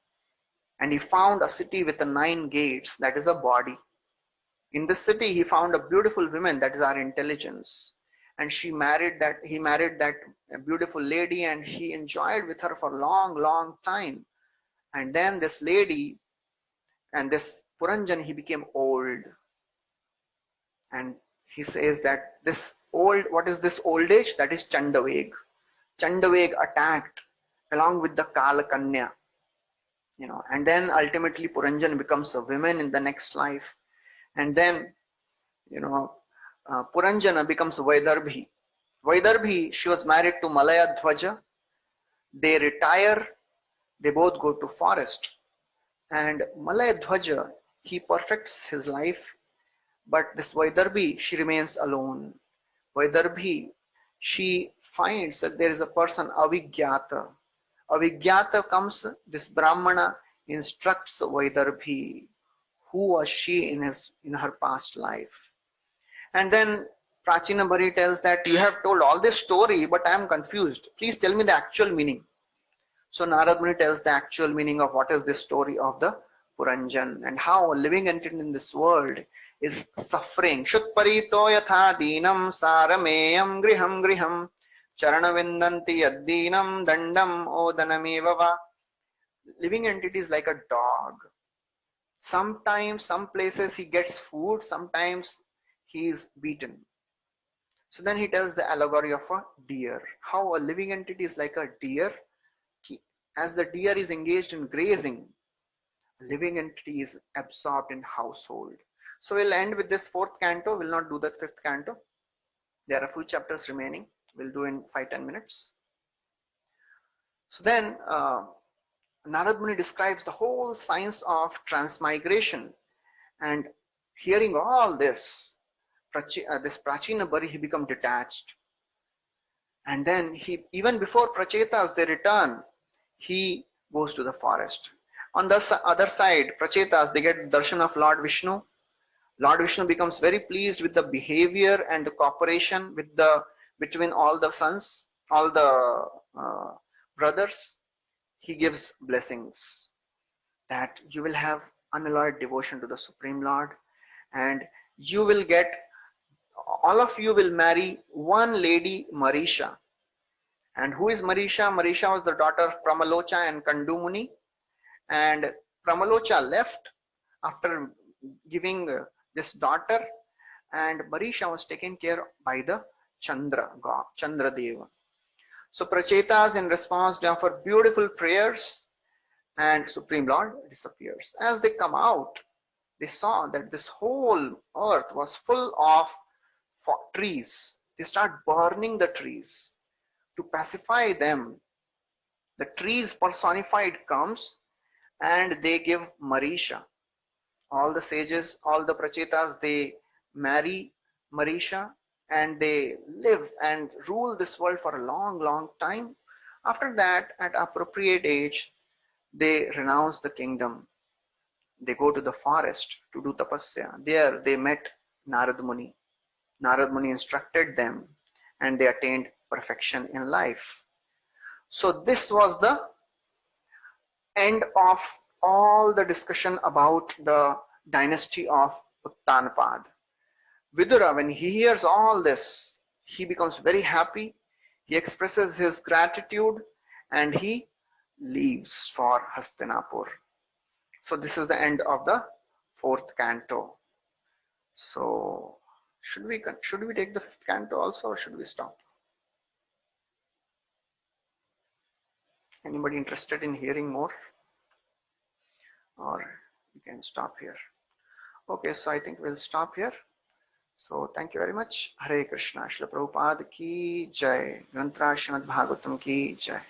and he found a city with 9 gates, that is a body. In this city, he found a beautiful woman, that is our intelligence. And he married that beautiful lady and he enjoyed with her for a long time. And then this lady and this Puranjan, he became old. And he says that what is this old age? That is Chandaveg. Chandaveg attacked along with the Kala Kanya. And then ultimately Puranjan becomes a woman in the next life. And then, Puranjana becomes Vaidarbhi. Vaidarbhi, she was married to Malaya Dhwaja. They retire, they both go to forest. And Malaya Dhwaja, he perfects his life. But this Vaidarbhi, she remains alone. Vaidarbhi, she finds that there is a person, Avigyata. Avigyata comes, this Brahmana instructs Vaidarbhi. Who was she in her past life? And then Prachina Bari tells that you have told all this story, but I am confused. Please tell me the actual meaning. So Narad Muni tells the actual meaning of what is this story of the Puranjan and how a living entity in this world is suffering. Shutparito yatha dinam sarameyam griham charanavindanti yaddinam dandam odanamevava. Living entity is like a dog. Sometimes, some places he gets food, sometimes he is beaten. So then he tells the allegory of a deer. How a living entity is like a deer. As the deer is engaged in grazing, a living entity is absorbed in household. So we'll end with this 4th canto. We'll not do the 5th canto. There are a few chapters remaining. We'll do in 5-10 minutes. So then Narad Muni describes the whole science of transmigration, and hearing all this, this Prachina Bari, he become detached. And then he, even before Prachetas they return, he goes to the forest. On the other side, Prachetas, they get darshan of Lord Vishnu. Lord Vishnu becomes very pleased with the behavior and the cooperation with the between all the sons, all the brothers. He gives blessings that you will have unalloyed devotion to the Supreme Lord, and you will get, all of you will marry one lady, Marisha. And who is Marisha? Marisha was the daughter of Pramalocha and Kandumuni. And Pramalocha left after giving this daughter, and Marisha was taken care by the Chandra god, Chandra Deva. So Prachetas in response they offer beautiful prayers, and Supreme Lord disappears. As they come out, they saw that this whole earth was full of trees. They start burning the trees to pacify them. The trees personified comes and they give Marisha. All the sages, all the Prachetas, they marry Marisha and they live and rule this world for a long, long time. After that, at appropriate age, they renounce the kingdom. They go to the forest to do tapasya. There they met Narad Muni. Narad Muni instructed them and they attained perfection in life. So this was the end of all the discussion about the dynasty of Uttanapad. Vidura, when he hears all this, he becomes very happy. He expresses his gratitude and he leaves for Hastinapur. So this is the end of the fourth canto. So should we take the fifth canto also, or should we stop? Anybody interested in hearing more? Or we can stop here. Okay, so I think we'll stop here. So thank you very much. Hare Krishna. Srila Prabhupada ki jai. Granthra Srimad Bhagavatam ki jai.